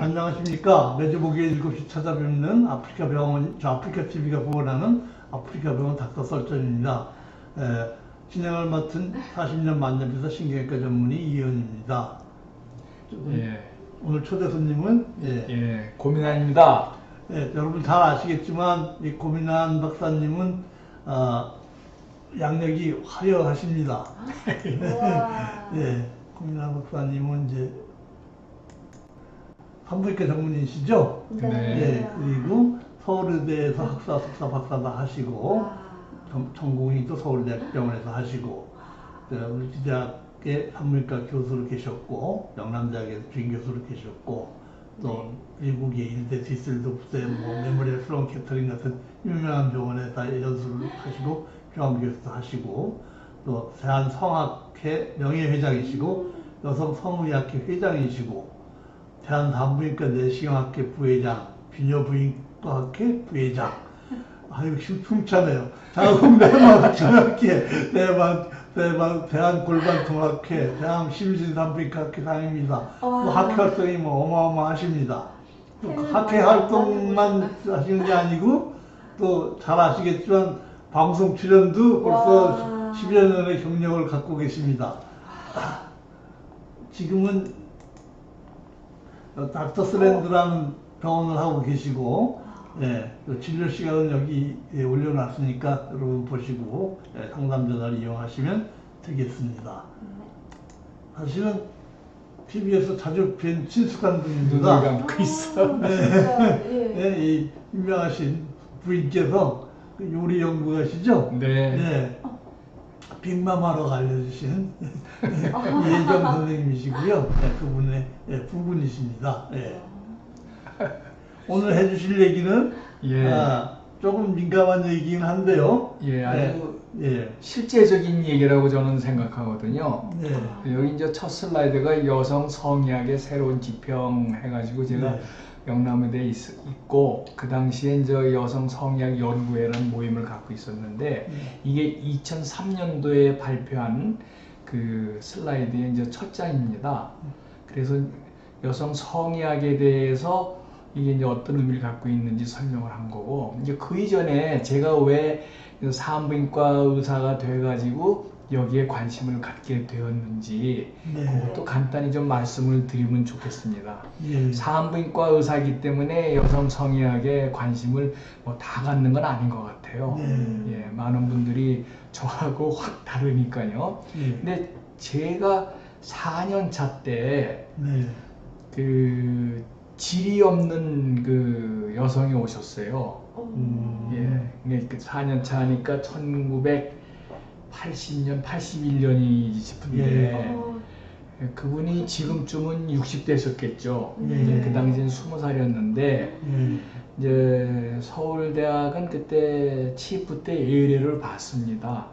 안녕하십니까. 매주 목요일 7시 찾아뵙는 아프리카 병원, 저 아프리카 TV가 후원하는 아프리카 병원 닥터 설전입니다. 진행을 맡은 40년 만년비서 신경외과 전문의 이현입니다. 예. 오늘 초대 손님은 고민아입니다. 여러분 잘 아시겠지만 이 고민한 박사님은 양력이 화려하십니다. 고민한 박사님은 이제 산부인과 전문의시죠? 네. 그리고 서울의대에서 학사, 석사, 박사도 하시고 전공이 또 서울대병원에서 하시고 우리 대학의 산부인과 교수로 계셨고 영남대학에 주임교수로 계셨고 또 미국의 일대 디슬도프스의 메모리얼 슬론 캐터링 같은 유명한 병원에서 연수를 하시고 병원교수도 하시고 또 대한성악회 명예회장이시고 여성성의학회 회장이시고 대한산부인과 내시경학회 부회장, 비뇨부인과학회 부회장. 아유, 숨차네요. 대한공대만학회, 대한골반통학회, 대한심신산부인과학회 상입니다. 또 학회 활동이 어마어마하십니다. 또 학회 활동만 하시는 게 아니고 또 잘 아시겠지만 방송 출연도 벌써 10여 년의 경력을 갖고 계십니다. 지금은 닥터스랜드라는 병원을 하고 계시고, 진료 시간은 여기 올려놨으니까 여러분 보시고 상담 전화를 이용하시면 되겠습니다. 사실은 TV에서 자주 뵌 친숙한 분입니다. 눈을 감고 있어. 이 유명하신 부인께서 요리 연구가시죠? 네. 빅마마로 알려주신 이혜정 선생님이시고요. 그분의 부군이십니다. 오늘 해주실 얘기는 조금 민감한 얘기긴 한데요. 아주 실제적인 얘기라고 저는 생각하거든요. 여기 이제 첫 슬라이드가 여성 성의학의 새로운 지평 해가지고 제가 영남의대에 있고 그 당시에 이제 여성 성의학 연구회라는 모임을 갖고 있었는데 이게 2003년도에 발표한 그 슬라이드의 이제 첫 장입니다. 그래서 여성 성의학에 대해서 이게 이제 어떤 의미를 갖고 있는지 설명을 한 거고, 이제 그 이전에 제가 왜 산부인과 의사가 돼가지고 여기에 관심을 갖게 되었는지 그것도 간단히 좀 말씀을 드리면 좋겠습니다. 산부인과 의사이기 때문에 여성 성의학에 관심을 다 갖는 건 아닌 것 같아요. 많은 분들이 저하고 확 다르니까요. 근데 제가 4년 차 때 그 질이 없는 그 여성이 오셨어요. 그 4년 차니까 1980년, 81년이 싶은데 그분이 지금쯤은 60대셨겠죠. 그 당시엔 20살이었는데 이제 서울대학은 그때 치프 때 예례를 봤습니다.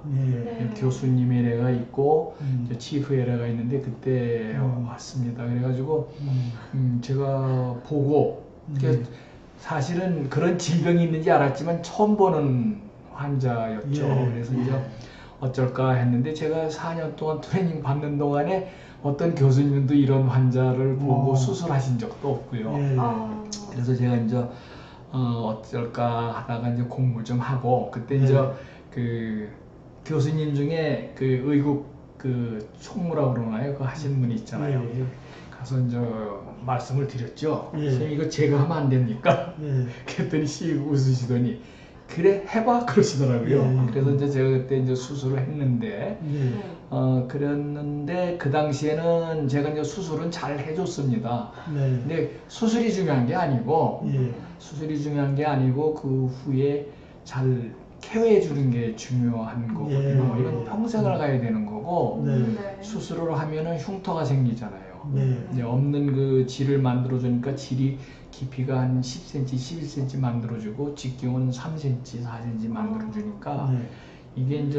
교수님 예례가 있고 치프 예례가 있는데 그때 왔습니다. 그래가지고 제가 보고 사실은 그런 질병이 있는지 알았지만 처음 보는 환자였죠. 그래서 이제 어쩔까 했는데 제가 4년 동안 트레이닝 받는 동안에 어떤 교수님도 이런 환자를 보고 수술하신 적도 없고요. 그래서 제가 이제 어쩔까 하다가 이제 공부 좀 하고 그때 이제 그 교수님 중에 그 의국 그 총무라고 그러나요? 그 하시는 분이 있잖아요. 가서 이제 말씀을 드렸죠. 선생님 이거 제가 하면 안 됩니까? 그랬더니 씩 웃으시더니 그래 해봐 그러시더라고요. 그래서 이제 제가 그때 이제 수술을 했는데 그랬는데 그 당시에는 제가 이제 수술은 잘 해줬습니다. 근데 수술이 중요한 게 아니고 그 후에 잘 케어해 주는 게 중요한 거거든요. 이건 평생을 가야 되는 거고 수술을 하면은 흉터가 생기잖아요. 이제 없는 그 질을 만들어 주니까 질이 깊이가 한 10cm, 11cm 만들어주고 직경은 3cm, 4cm 만들어주니까 이게 이제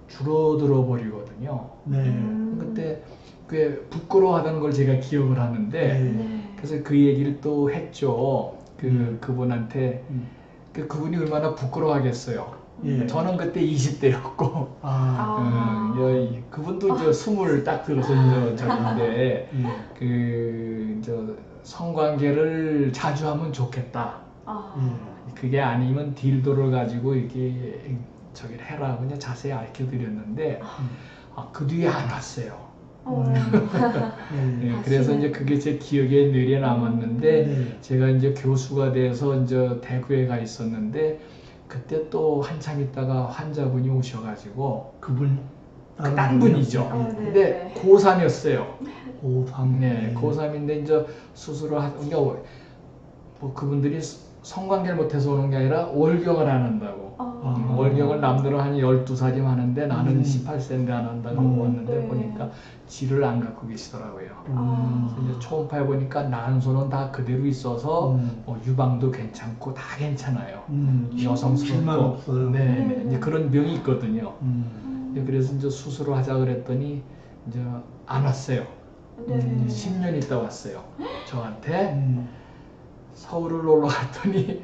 줄어들어 버리거든요. 그때 꽤 부끄러워하던 걸 제가 기억을 하는데 그래서 그 얘기를 또 했죠. 그분한테 그분이 얼마나 부끄러워하겠어요. 저는 그때 20대였고 그분도 이제 20 딱 들어서 저인데 성관계를 자주 하면 좋겠다. 아, 그게 아니면 딜도를 가지고 이렇게 저기 해라 그냥 자세히 알려 드렸는데 그 뒤에 안 왔어요. 네, 그래서 이제 그게 제 기억에 뇌리에 남았는데 네. 제가 이제 교수가 돼서 이제 대구에 가 있었는데 그때 또 한참 있다가 환자분이 오셔가지고 그분 딴 분이죠. 네. 근데 고3이었어요. 고3. 네, 고3인데 이제 수술을 그러니까 뭐 그분들이 성관계를 못해서 오는 게 아니라 월경을 안 한다고. 월경을 남들은 한 12살이면 하는데 나는 18세인데 안 한다고 왔는데 네. 보니까 쥐를 안 갖고 계시더라고요. 아. 그래서 이제 초음파에 보니까 난소는 다 그대로 있어서 뭐 유방도 괜찮고 다 괜찮아요. 실만 여성스럽고. 없어요. 네, 이제 그런 병이 있거든요. 음. 그래서 이제 수술을 하자 그랬더니 이제 안 왔어요. 네. 10년 있다 왔어요. 저한테. 음. 서울을 놀러 갔더니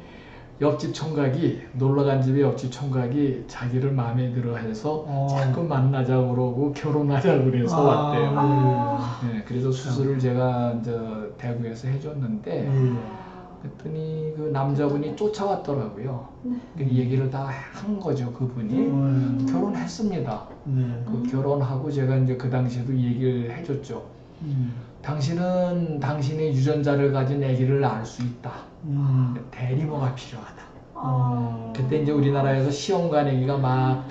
옆집 총각이 놀러 간 집에 옆집 총각이 자기를 마음에 들어 해서 자꾸 만나자고 그러고 결혼하자고 그래서 왔대요. 네, 그래서 수술을 제가 이제 대구에서 해줬는데 그랬더니 그 남자분이 쫓아왔더라고요. 그 얘기를 다 한 거죠, 그분이. 결혼했습니다. 네. 그 결혼하고 제가 이제 그 당시에도 얘기를 해줬죠. 당신은 당신의 유전자를 가진 아기를 낳을 수 있다. 대리모가 필요하다. 그때 이제 우리나라에서 시험관아기가 막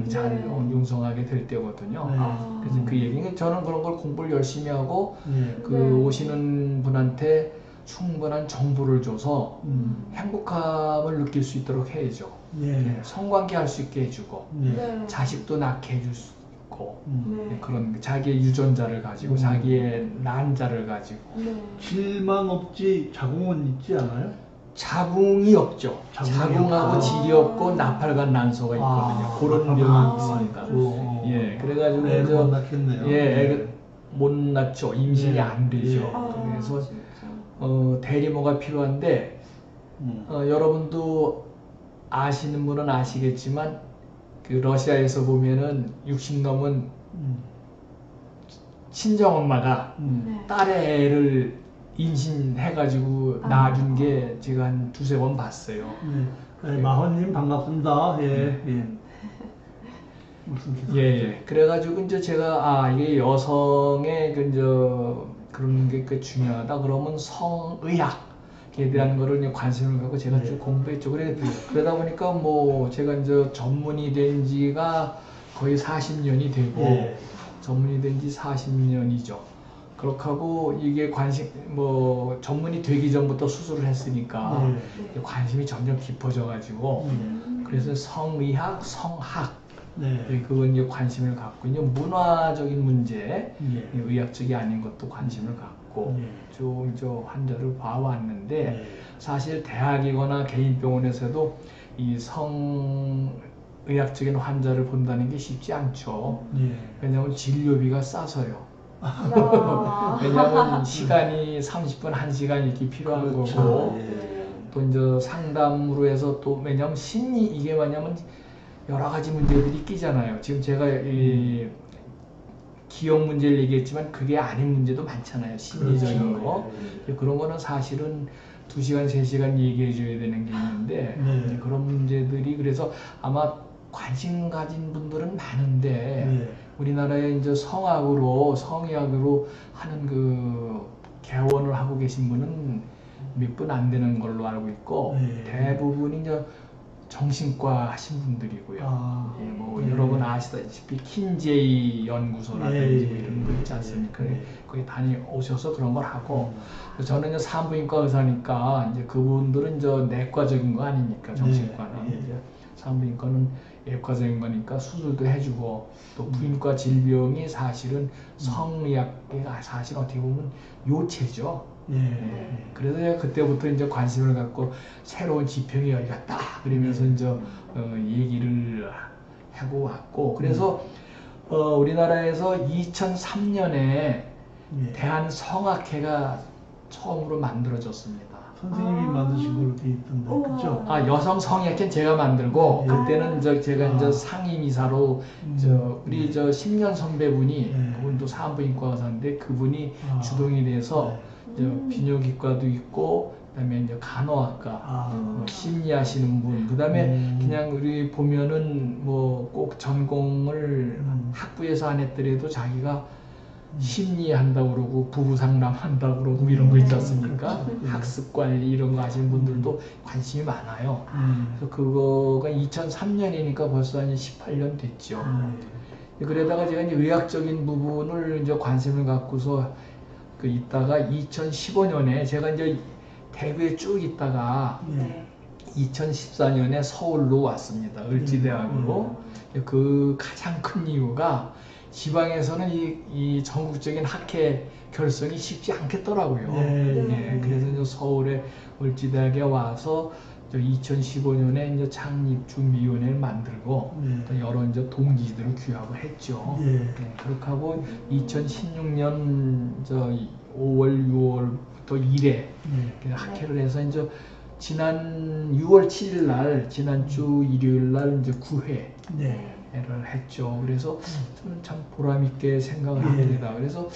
잘 융성하게 될 때거든요. 그래서 그 얘기는 저는 그런 걸 공부를 열심히 하고 그 오시는 분한테 충분한 정보를 줘서 행복함을 느낄 수 있도록 해야죠. 성관계 할 수 있게 해주고 자식도 낳게 해줄 수 있고 그런 자기의 유전자를 가지고 자기의 난자를 가지고 질만 없지 자궁은 있지 않아요? 자궁이 없죠. 자궁하고 질이 없고 나팔관 난소가 있거든요. 그런 병이 있습니다. 예, 그래가지고 못 낳겠네요. 예, 못 낳죠. 임신이 안 되죠. 그래서 대리모가 필요한데 여러분도 아시는 분은 아시겠지만 그 러시아에서 보면은 60 넘은 친정엄마가 딸의 애를 임신해가지고 낳아준 게 제가 한 두세 번 봤어요. 마헌님 반갑습니다. 무슨 예. 그래가지고 이제 제가 이게 여성의 그런 게 중요하다. 그러면 성의학에 대한 거를 이제 관심을 갖고 제가 쭉 공부했죠. 그러다 보니까 뭐 제가 이제 전문의 된 지가 거의 40년이 되고 전문의 된 지 40년이죠. 그렇게 하고 이게 전문이 되기 전부터 수술을 했으니까 관심이 점점 깊어져가지고 그래서 성의학, 성학 그건 이제 관심을 갖고 이제 문화적인 문제, 의학적이 아닌 것도 관심을 갖고 쭉 이제 환자를 봐왔는데 사실 대학이거나 개인 병원에서도 이 성의학적인 환자를 본다는 게 쉽지 않죠. 왜냐하면 진료비가 싸서요. 왜냐하면 시간이 30분, 1시간 이렇게 필요한 거고 또 이제 상담으로 해서 또 왜냐하면 심리 이게 뭐냐면 여러 가지 문제들이 끼잖아요. 지금 제가 이 기억 문제를 얘기했지만 그게 아닌 문제도 많잖아요. 심리적인 거. 그런 거는 사실은 2시간, 3시간 얘기해 줘야 되는 게 있는데 그런 문제들이 그래서 아마 관심 가진 분들은 많은데 우리나라에 이제 성의학으로 하는 그 개원을 하고 계신 분은 몇 분 안 되는 걸로 알고 있고 대부분이 이제 정신과 하신 분들이고요. 뭐 여러분 아시다시피 킨제이 연구소라든지 뭐 이런 거 있지 않습니까? 거기 다녀오셔서 그런 걸 하고 저는 이제 산부인과 의사니까 이제 그분들은 이제 내과적인 거 아닙니까? 정신과는 이제 산부인과는 외과적인 거니까 수술도 해주고 또 부인과 질병이 사실은 성의학의 사실 어떻게 보면 요체죠. 그래서 제가 그때부터 이제 관심을 갖고 새로운 지평이 열렸다 그러면서 이제 얘기를 하고 왔고 그래서 우리나라에서 2003년에 대한성악회가 처음으로 만들어졌습니다. 선생님이 만드신 걸로 돼 있던데, 그렇죠? 여성 성의학회는 제가 만들고 그때는 제가 이제 상임이사로 우리 10년 선배분이 그분도 산부인과 의사인데 그분이 주동이 돼서 이제 비뇨기과도 있고, 그다음에 이제 간호학과, 뭐 심리하시는 분, 그다음에 그냥 우리 보면은 뭐 꼭 전공을 학부에서 안 했더라도 자기가 심리한다고 그러고 부부 상담한다고 그러고 이런 거 있지 않습니까? 학습 관리 이런 거 하시는 분들도 관심이 많아요. 그래서 그거가 2003년이니까 벌써 한 18년 됐죠. 그러다가 제가 이제 의학적인 부분을 이제 관심을 갖고서 그 있다가 2015년에 제가 이제 대구에 쭉 있다가 2014년에 서울로 왔습니다. 을지대학으로. 그 가장 큰 이유가 지방에서는 이 전국적인 학회 결성이 쉽지 않겠더라고요. 그래서 이제 서울에 을지대학에 와서 2015년에 이제 창립준비위원회를 만들고 또 여러 이제 동지들을 규합을 했죠. 그렇게 하고 2016년 5월, 6월부터 1회 학회를 해서 이제 지난 6월 7일 날 지난주 일요일 날 이제 9회를 했죠. 그래서 저는 참 보람 있게 생각을 합니다. 그래서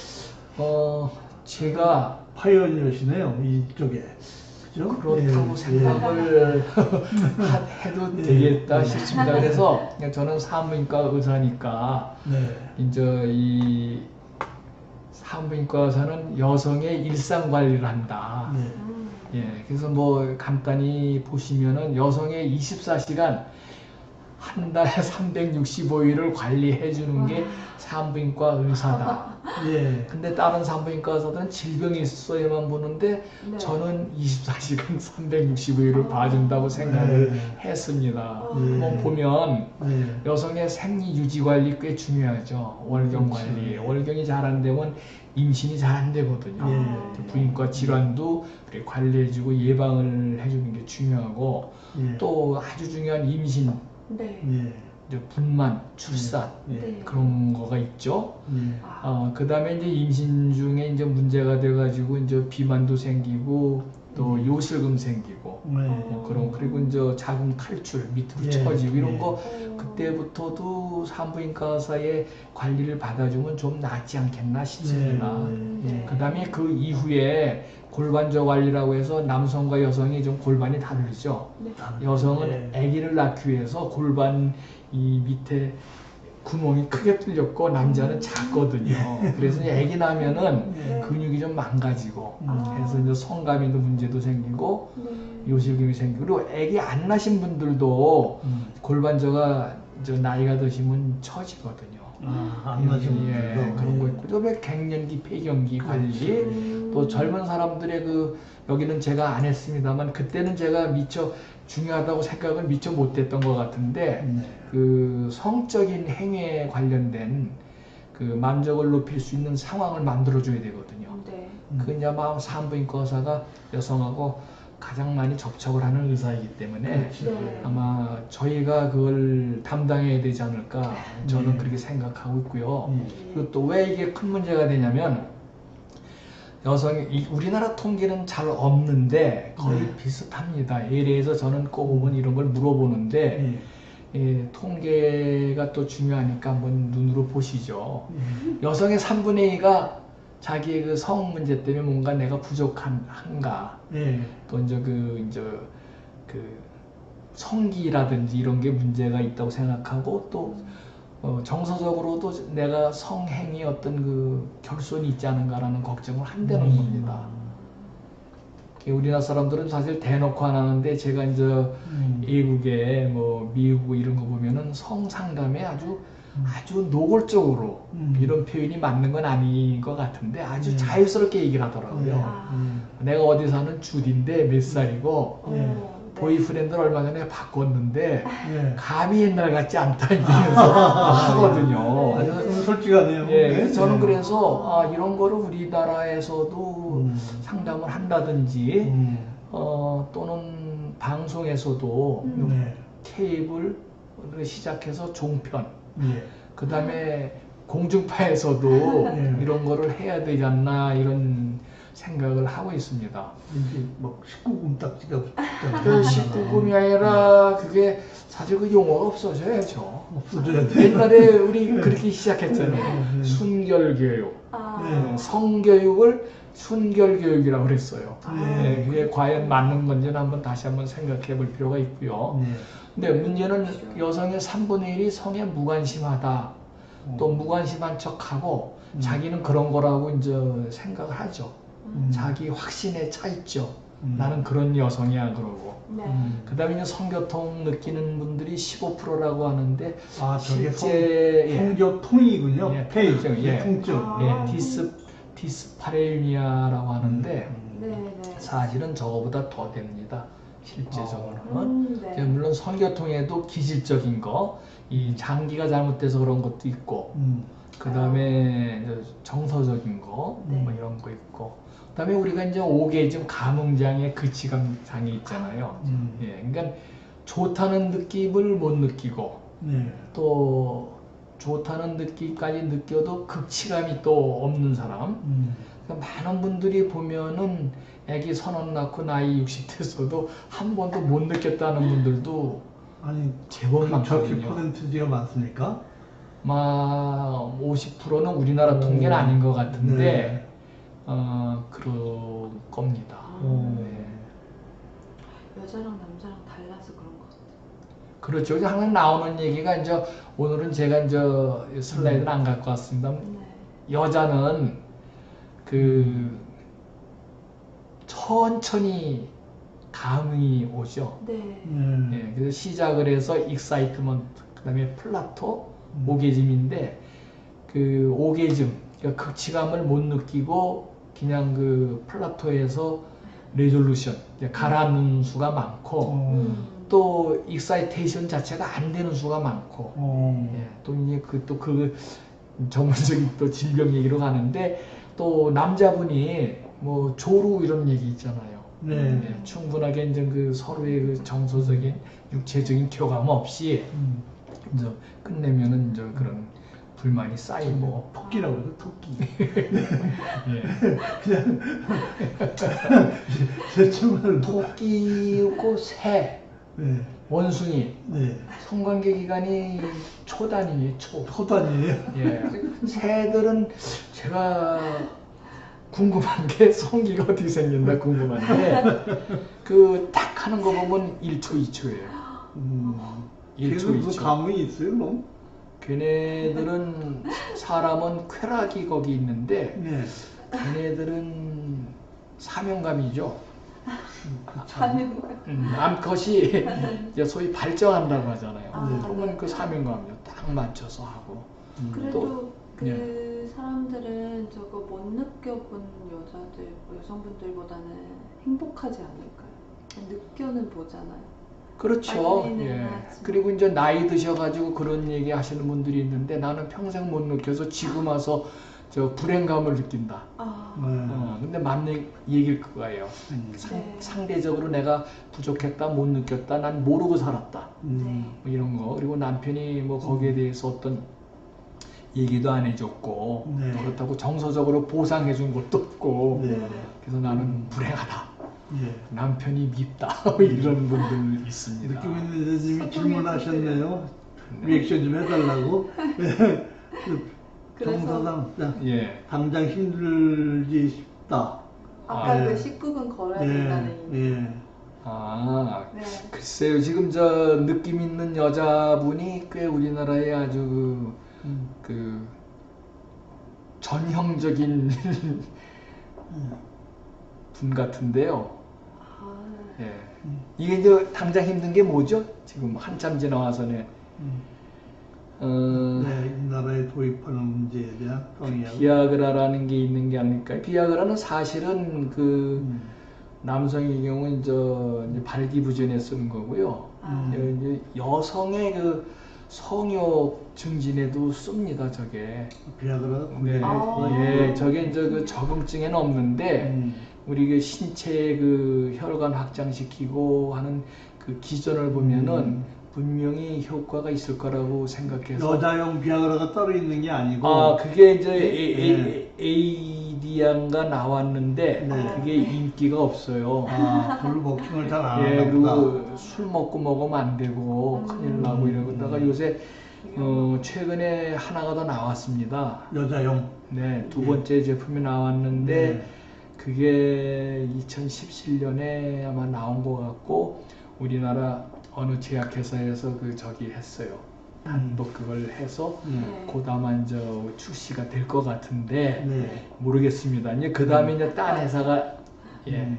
제가 파이어니어시네요, 이쪽에. 그죠? 그렇다고 생각을 해도 되겠다 싶습니다. 그래서 저는 산부인과 의사니까 이제 이 산부인과 의사는 여성의 일상 관리를 한다. 그래서 뭐 간단히 보시면은 여성의 24시간 한 달에 365일을 관리해 주는 게 산부인과 의사다. 근데 다른 산부인과 의사들은 질병이 있어야만 보는데 저는 24시간 365일을 봐준다고 생각을 했습니다. 한번 보면 여성의 생리 유지 관리 꽤 중요하죠. 월경 관리. 월경이 잘 안 되면 임신이 잘 안 되거든요. 부인과 질환도 그렇게 관리해주고 예방을 해주는 게 중요하고 또 아주 중요한 임신, 이제 분만, 출산 그런 거가 있죠. 그 다음에 이제 임신 중에 이제 문제가 돼가지고 이제 비만도 생기고 또 요실금 생기고 뭐 그런 그리고 이제 자궁 탈출 밑으로 처지고 이런 거 그때부터도 산부인과 의사의 관리를 받아주면 좀 낫지 않겠나 싶습니다. 그 다음에 그 이후에 골반저 관리라고 해서 남성과 여성이 좀 골반이 다르죠. 여성은 아기를 낳기 위해서 골반 이 밑에 구멍이 크게 뚫렸고 남자는 작거든요. 그래서 이제 아기 나면은 근육이 좀 망가지고 그래서 이제 성감에도 문제도 생기고 요실금이 생기고 그리고 아기 안 낳으신 분들도 골반저가 이제 나이가 드시면 처지거든요. 안 낳으신 분들도 그런 거 있고 또 갱년기, 폐경기 관리 또 젊은 사람들의 그 여기는 제가 안 했습니다만 그때는 제가 미처 중요하다고 생각을 미처 못했던 것 같은데 그 성적인 행위에 관련된 그 만족을 높일 수 있는 상황을 만들어줘야 되거든요. 그 이제 아마 산부인과 의사가 여성하고 가장 많이 접촉을 하는 의사이기 때문에 아마 저희가 그걸 담당해야 되지 않을까 저는 그렇게 생각하고 있고요. 그리고 또 왜 이게 큰 문제가 되냐면 여성이 우리나라 통계는 잘 없는데 거의 비슷합니다. 예래에서 저는 꼭 오면 이런 걸 물어보는데 통계가 또 중요하니까 한번 눈으로 보시죠. 여성의 3분의 2가 자기의 그 성 문제 때문에 뭔가 내가 부족한가 또 이제 그 성기라든지 이런 게 문제가 있다고 생각하고 또 정서적으로도 내가 성행위 어떤 그 결손이 있지 않은가라는 걱정을 한다는 겁니다. 우리나라 사람들은 사실 대놓고 안 하는데 제가 이제 외국에 뭐 미국 이런 거 보면은 성상담에 아주 노골적으로 이런 표현이 맞는 건 아닌 것 같은데 아주 자유스럽게 얘기를 하더라고요. 내가 어디 사는 주디인데 몇 살이고 보이프렌드를 얼마 전에 바꿨는데 감이 옛날 같지 않다 이러면서 하거든요. 아주 솔직하네요. 그래서 저는 그래서 이런 거를 우리나라에서도 상담을 한다든지 또는 방송에서도 케이블 시작해서 종편 그 다음에 공중파에서도 이런 거를 해야 되지 않나 이런 생각을 하고 있습니다. 이게 막 19금 딱지가 그 19금이 아니라 그게 사실 그 용어가 없어져야죠. 없어져야 돼. 옛날에 우리 그렇게 시작했잖아요. 순결교육, 성교육을 순결 교육이라고 그랬어요. 네. 그게 과연 맞는 건지는 한번 다시 한번 생각해 볼 필요가 있고요. 네. 근데 문제는 여성의 3분의 1이 성에 무관심하다. 또 무관심한 척하고 자기는 그런 거라고 이제 생각을 하죠. 자기 확신에 차 있죠. 나는 그런 여성이야 그러고. 네. 그 다음에 이제 성교통 느끼는 분들이 15%라고 하는데 아, 저게 실제 성교통이군요. 예, 페이, 통증, 예. 통증. 아. 디스파레미아라고 하는데 네, 네. 사실은 저거보다 더 됩니다. 실제적으로는. 네. 이제 물론 성교통에도 기질적인 거, 이 장기가 잘못돼서 그런 것도 있고, 그 다음에 정서적인 거, 네. 뭐 이런 거 있고, 그 다음에 우리가 이제 오게즘 감흥장애, 그치감장애 있잖아요. 예, 그러니까 좋다는 느낌을 못 느끼고, 네. 또 좋다는 느낌까지 느껴도 극치감이 또 없는 사람. 그러니까 많은 분들이 보면은 애기 선언 낳고 나이 60대에서도 한 번도 못 느꼈다는 분들도 아니, 제법 저렇게 많거든요. 퍼센티지가 많습니까? 50%는 우리나라 통계는 아닌 것 같은데, 네. 그럴 겁니다. 네. 여자랑 남자랑 달라서 그런 것 같아요. 그렇죠. 항상 나오는 얘기가 이제 오늘은 제가 이제 슬라이드를 안 갖고 왔습니다. 네. 여자는 그 천천히 감이 오죠. 네. 예, 그래서 시작을 해서 익사이트먼트, 그 다음에 플라토, 오게즘인데 그 오게즘, 그러니까 극치감을 못 느끼고 그냥 그 플라토에서 레졸루션, 가라앉는 수가 많고 또 익사이테이션 자체가 안 되는 수가 많고 예, 또 이제 그 전문적인 또 질병 얘기로 가는데 또 남자분이 뭐 조루 이런 얘기 있잖아요. 네. 예, 충분하게 이제 그 서로의 그 정서적인 육체적인 교감 없이 이제 끝내면은 이제 그런 불만이 쌓이고 토끼라고 그래서 토끼. 예. 그냥 제 정말 토끼고 새, 네. 원숭이, 네. 성관계 기간이 초 단위예요. 초. 토단이에요. 예. 새들은 제가 궁금한 게 성기가 어떻게 생긴다 궁금한데 그 딱 하는 거 보면 1초, 2초예요. 1초, 걔는 그 2초. 감이 있어요, 그럼? 걔네들은 사람은 쾌락이 거기 있는데 네. 걔네들은 사명감이죠. 하는 거야. 암컷이 이제 소위 발정한다고 하잖아요. 아, 그러면 네. 그 사명감이요. 딱 맞춰서 하고. 그래도 그 예. 사람들은 저거 못 느껴본 여자들, 뭐 여성분들보다는 행복하지 않을까요? 느껴는 보잖아요. 그렇죠. 빨리는 예. 하지. 그리고 이제 나이 드셔가지고 그런 얘기 하시는 분들이 있는데 나는 평생 못 느껴서 지금 와서 저 불행감을 느낀다. 아, 근데 맞는 얘기일 거예요. 네. 상대적으로 내가 부족했다, 못 느꼈다, 난 모르고 살았다. 네. 뭐 이런 거. 그리고 남편이 뭐 거기에 대해서 어떤 얘기도 안 해줬고 네. 또 그렇다고 정서적으로 보상해준 것도 없고 네. 그래서 나는 불행하다. 예. 남편이 밉다. 이런 분들 있습니다. 느끼고 있는 여자님이 소통해 질문하셨네요. 네. 리액션 좀 해달라고. 그 그래서- 정서상 예. 당장 힘들지 싶다. 아까 네. 그 19분 걸어야 예. 된다는 의미. 예. 아, 네. 글쎄요. 지금 저 느낌 있는 여자분이 꽤 우리나라에 아주 그 전형적인 분 같은데요. 아, 예. 이게 이제 당장 힘든 게 뭐죠? 지금 한참 지나와서는 네, 이 나라에 도입하는 문제에 대한 동의하고. 비아그라라는 게 있는 게 아닐까요? 비아그라는 사실은 그 남성의 경우 이제 발기부전에 쓰는 거고요. 아. 이제 여성의 그 성욕 증진에도 씁니다. 저게. 비아그라가 네, 아. 예, 저게 이제 그 적응증에는 없는데 우리 그 신체 그 혈관 확장시키고 하는 그 기전을 보면은 분명히 효과가 있을 거라고 생각해서. 여자용 비아그라가 따로 있는 게 아니고. 아, 그게 이제 네. 에이디안가 나왔는데 네. 그게 인기가 없어요. 아, 별로 먹힘을 잘 안 예, 하나 보다. 그리고 술 먹고 먹으면 안 되고 큰일 나고 이러다가 요새 최근에 하나가 더 나왔습니다. 여자용. 네, 두 번째 제품이 나왔는데 네. 그게 2017년에 아마 나온 것 같고 우리나라 어느 제약회사에서 그 저기 했어요. 단독 그걸 해서 곧 아마 이제 출시가 될 것 같은데 네. 모르겠습니다. 이제 그 다음에 이제 딴 회사가 예. 네.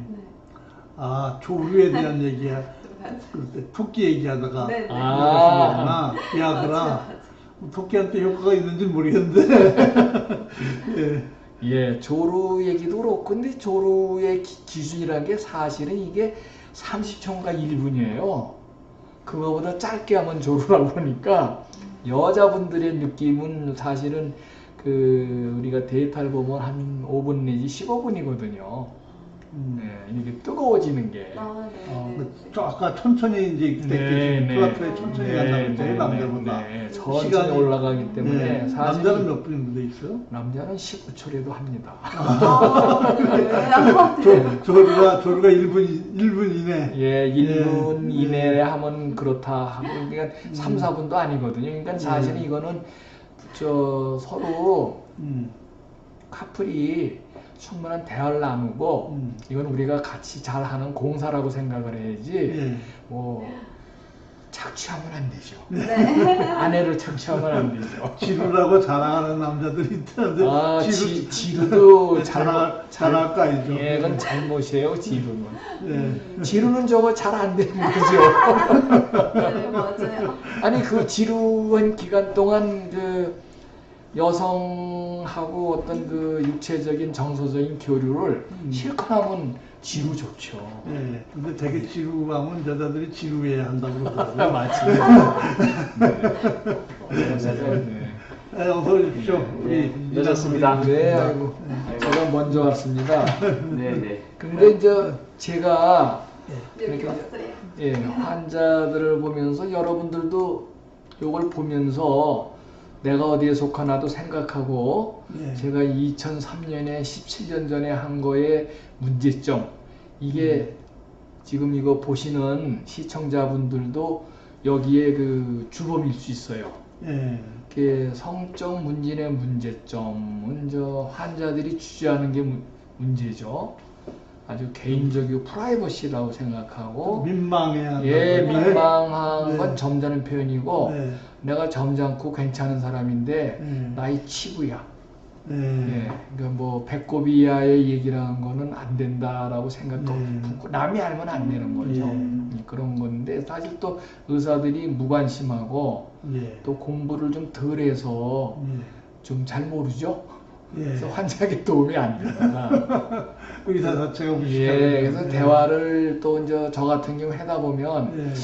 아, 조류에 대한 얘기야. 그때 토끼 얘기하다가 네, 네. 아. 비아그라. 토끼한테 효과가 있는지 모르겠는데. 예. 예, 조루 얘기도 그렇고, 근데 조루의 기준이라는 게 사실은 이게 30초인가 1분이에요. 그거보다 짧게 하면 조루라고 그러니까, 여자분들의 느낌은 사실은 우리가 데이터를 보면 한 5분 내지 15분이거든요. 네, 이게 뜨거워지는 게. 아, 네. 아까 천천히 이제 플라토에 천천히 간다고 했잖아요, 남자보다. 네, 천천히 올라가기 때문에 사실 남자는 몇 분 정도 있어요? 남자는 15초라도 합니다. 아, 그래요? 조류가 1분 이내. 예, 1분 이내에 하면 그렇다 하고, 그러니까 3, 4분도 아니거든요. 그러니까 사실은 이거는 서로 커플이 충분한 대화를 나누고 이건 우리가 같이 잘하는 공사라고 생각을 해야지 뭐 착취하면 안 되죠. 네. 아내를 착취하면 안 되죠. 지루라고 자랑하는 남자들이 있다는데 아, 지루도 잘할까 아니죠. 예, 그건 잘못이에요, 지루는. 예. 지루는 저거 잘 안 되는 거죠. 네, 맞아요. 아니 그 지루한 기간 동안 여성하고 어떤 육체적인 정서적인 교류를 실컷 하면 지루 좋죠. 예. 근데 되게 지루하면 여자들이 지루해야 한다고 그러더라고요. 맞습니다. 네. 네, 어서 오십시오. 우리 늦었습니다. 네, 아이고, 제가 먼저 왔습니다. 네네. 근데 이제 제가 여기 왔어요. 예, 환자들을 보면서 여러분들도 이걸 보면서 내가 어디에 속하나도 생각하고 제가 2003년에 17년 전에 한 거의 문제점 이게 지금 이거 보시는 시청자분들도 여기에 주범일 수 있어요. 이렇게 성적 문진의 문제점은 환자들이 주저하는 게 문제죠. 아주 개인적이고 프라이버시라고 생각하고 민망해야 예, 한다고. 민망한 건 네. 점잖은 표현이고 네. 내가 점잖고 괜찮은 사람인데 나의 치부야. 예, 그러니까 뭐 배꼽 이하의 얘기라는 거는 안 된다라고 생각하고 남이 알면 안 되는 거죠. 그런 건데 사실 또 의사들이 무관심하고 또 공부를 좀 덜해서 좀 잘 모르죠. 그래서 환자에게 도움이 안 되다가 의사 자체가 무식하고. 예, 그래서 대화를 또 이제 저 같은 경우 하다 보면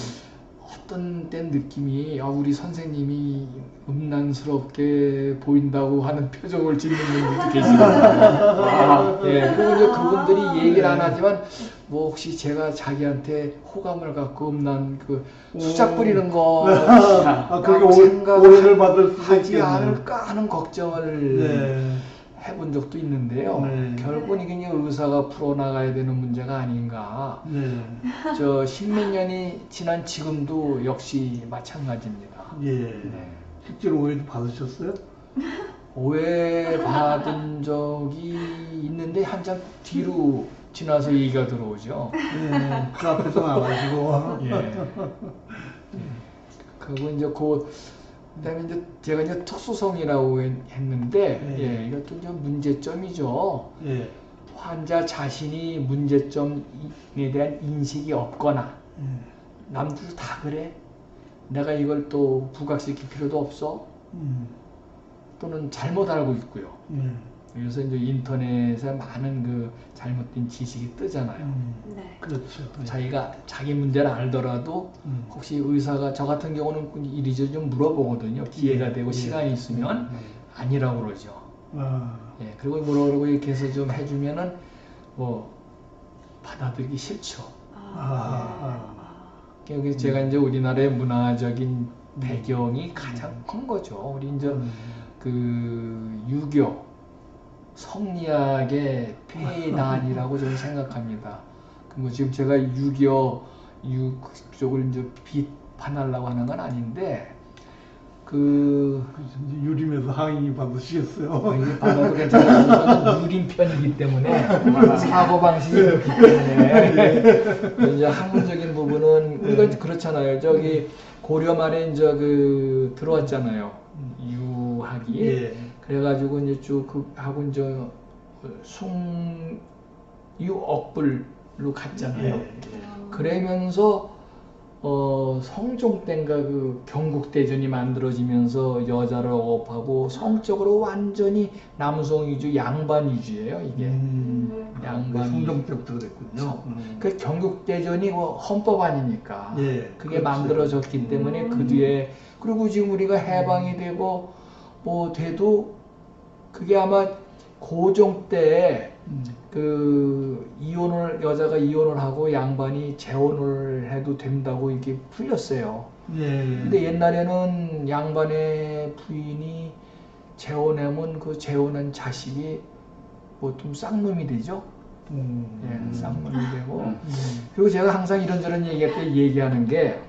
어떤 땐 느낌이 우리 선생님이 음란스럽게 보인다고 하는 표정을 짓는 분들도 계시거든요. 예, 그리고 이제 그분들이 얘기를 안 하지만 뭐 혹시 제가 자기한테 호감을 갖고 음란 수작 부리는 거 그게 오해를 받을 수도 하지 있겠네요. 않을까 하는 걱정을 해본 적도 있는데요. 결국은 이게 의사가 풀어나가야 되는 문제가 아닌가. 저 십몇 년이 지난 지금도 역시 마찬가지입니다. 실제로 오해도 받으셨어요? 오해 받은 적이 있는데 한참 뒤로 지나서 얘기가 들어오죠. 그 앞에서 나가시고. 그리고 이제 그다음에 이제 제가 이제 특수성이라고 했는데 이것도 이제 문제점이죠. 환자 자신이 문제점에 대한 인식이 없거나 남들 다 그래? 내가 이걸 또 부각시킬 필요도 없어? 또는 잘못 알고 있고요. 그래서 이제 인터넷에 많은 잘못된 지식이 뜨잖아요. 네. 그렇죠. 자기가 자기 문제를 알더라도 혹시 의사가 저 같은 경우는 이리저리 좀 물어보거든요. 기회가 되고 시간이 있으면 아니라고 그러죠. 그리고 물어보고 이렇게 해서 좀 해주면은 뭐 받아들이기 싫죠. 여기 제가 이제 우리나라의 문화적인 배경이 가장 큰 거죠. 우리 이제 유교 성리학의 폐단이라고 저는 생각합니다. 뭐 지금 제가 유교 쪽을 이제 비판하려고 하는 건 아닌데 그 이제 유림에서 항의 받으시겠어요. 이게 받아도 괜찮아요. 유림 편이기 때문에 사고 방식이 그렇기 때문에 이제 학문적인 부분은 우리가 그렇잖아요. 저기 고려 말에 이제 그 들어왔잖아요. 유학이. 예. 그래가지고 이제 쭉 그 하고 이제 숭유억불로 갔잖아요. 예. 그러면서 성종 때인가 그 경국대전이 만들어지면서 여자를 억압하고 성적으로 완전히 남성 위주, 양반 위주예요 이게. 양반. 성종 때부터 그랬군요. 그 경국대전이 뭐 헌법 아니니까. 예, 그게 그렇죠. 만들어졌기 때문에 그 뒤에 그리고 지금 우리가 해방이 되고 뭐 돼도 그게 아마 고종 때 그 이혼을 여자가 이혼을 하고 양반이 재혼을 해도 된다고 이게 풀렸어요. 예. 근데 옛날에는 양반의 부인이 재혼하면 그 재혼한 자식이 보통 쌍놈이 되죠. 예, 쌍놈이 되고. 그리고 제가 항상 이런저런 얘기할 때 얘기하는 게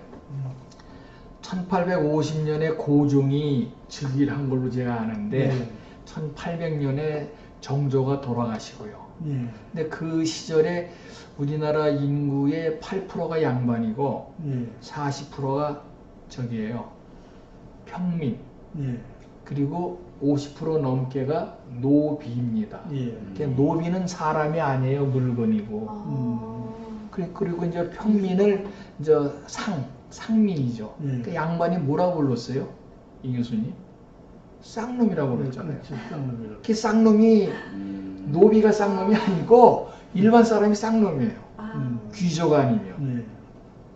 1850년에 고종이 즉위한 걸로 제가 아는데 예. 1800년에 정조가 돌아가시고요. 예. 근데 그 시절에 우리나라 인구의 8%가 양반이고 예. 40%가 저기예요. 평민. 예. 그리고 50% 넘게가 노비입니다. 예. 그러니까 노비는 사람이 아니에요. 물건이고. 그리고 이제 평민을 이제 상민이죠. 예. 그 양반이 뭐라고 불렀어요? 이 교수님? 쌍놈이라고 그랬잖아요. 그렇죠. 쌍놈이라고. 그 쌍놈이 노비가 쌍놈이 아니고 일반 사람이 쌍놈이에요. 귀족 아니면.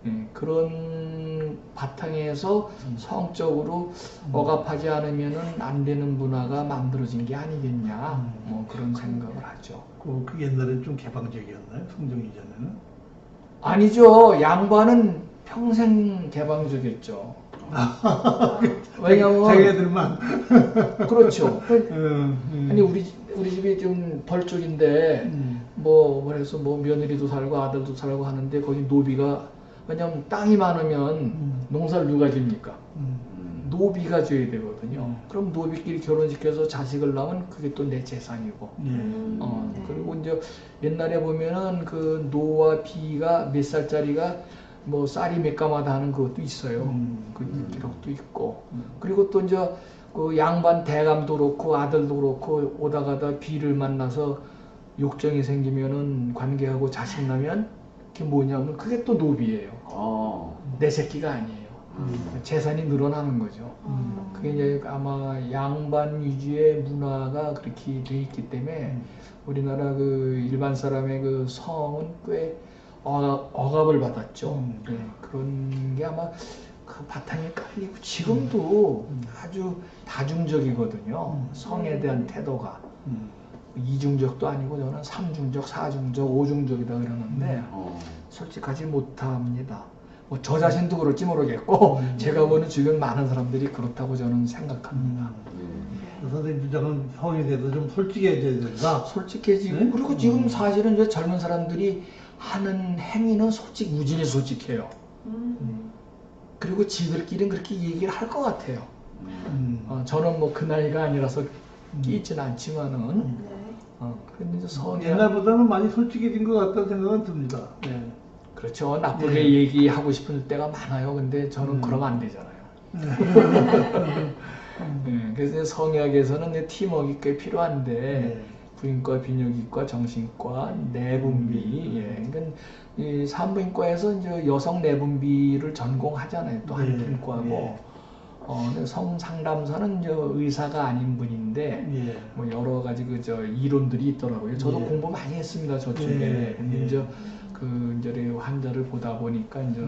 예. 예, 그런 바탕에서 성적으로 억압하지 않으면은 안 되는 문화가 만들어진 게 아니겠냐. 뭐 그런 생각을 하죠. 그 옛날엔 좀 개방적이었나요? 성종 이전에는? 아니죠. 양반은 평생 개방적이었죠. 왜냐면 자기네들만. 그렇죠. 음. 아니 우리 집이 좀 벌 쪽인데 뭐 그래서 뭐 며느리도 살고 아들도 살고 하는데 거기 노비가 왜냐면 땅이 많으면 농사를 누가 집니까? 노비가 줘야 되거든요. 그럼 노비끼리 결혼시켜서 자식을 낳으면 그게 또 내 재산이고. 그리고 이제 옛날에 보면은 그 노와 비가 몇 살짜리가 뭐 쌀이 몇 가마다 하는 그것도 있어요. 그 기록도 있고. 그리고 또 이제 그 양반 대감도 그렇고 아들도 그렇고 오다 가다 비를 만나서 욕정이 생기면은 관계하고 자식 나면 그게 뭐냐면 그게 또 노비예요. 내 새끼가 아니에요. 재산이 늘어나는 거죠. 그게 이제 아마 양반 위주의 문화가 그렇게 돼 있기 때문에 우리나라 그 일반 사람의 그 성은 꽤 억압을 받았죠. 네, 그런 게 아마 그 바탕에 깔리고 지금도 아주 다중적이거든요. 성에 대한 태도가 이중적도 아니고 저는 삼중적, 사중적, 오중적이다 그러는데 솔직하지 못합니다. 뭐 저 자신도 그럴지 모르겠고 제가 보는 주변 많은 사람들이 그렇다고 저는 생각합니다. 선생님 주장은 성에 대해서 좀 솔직해져야 된다. 솔직해지고 네? 그리고 지금 사실은 이제 젊은 사람들이 하는 행위는 우진히 솔직해요. 그리고 지들끼리는 그렇게 얘기를 할 것 같아요. 저는 뭐 그 나이가 아니라서 끼있지는 않지만은 그런데 이제 옛날보다는 많이 솔직해진 것 같다는 생각은 듭니다. 네. 그렇죠. 나쁘게 얘기하고 싶은 때가 많아요. 근데 저는 그러면 안 되잖아요. 그래서 성의학에서는 이제 팀워크가 꽤 필요한데 부인과 비뇨기과 정신과 내분비 그러니까 이 산부인과에서 이제 여성 내분비를 전공하잖아요. 또 한 분과고 근데 성상담사는 이제 의사가 아닌 분인데 뭐 여러 가지 그 이론들이 있더라고요. 저도 공부 많이 했습니다. 저쪽에. 근데 이제 이제 환자를 보다 보니까 이제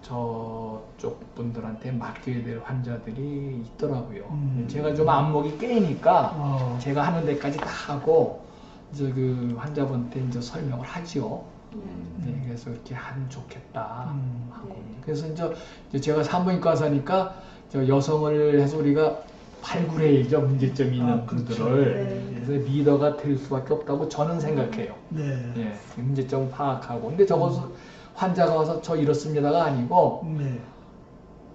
저쪽 분들한테 맡겨야 될 환자들이 있더라고요. 제가 좀 안목이 깨니까 제가 하는 데까지 다 하고 이제 그 환자분한테 이제 설명을 하죠. 네, 그래서 이렇게 하면 좋겠다 하고. 그래서 이제 제가 산부인과 의사니까 여성을 해서 우리가 발굴해야죠. 문제점이 있는 분들을. 그래서 리더가 될 수밖에 없다고 저는 생각해요. 예, 문제점 파악하고. 근데 적어서 환자가 와서 저 이렇습니다가 아니고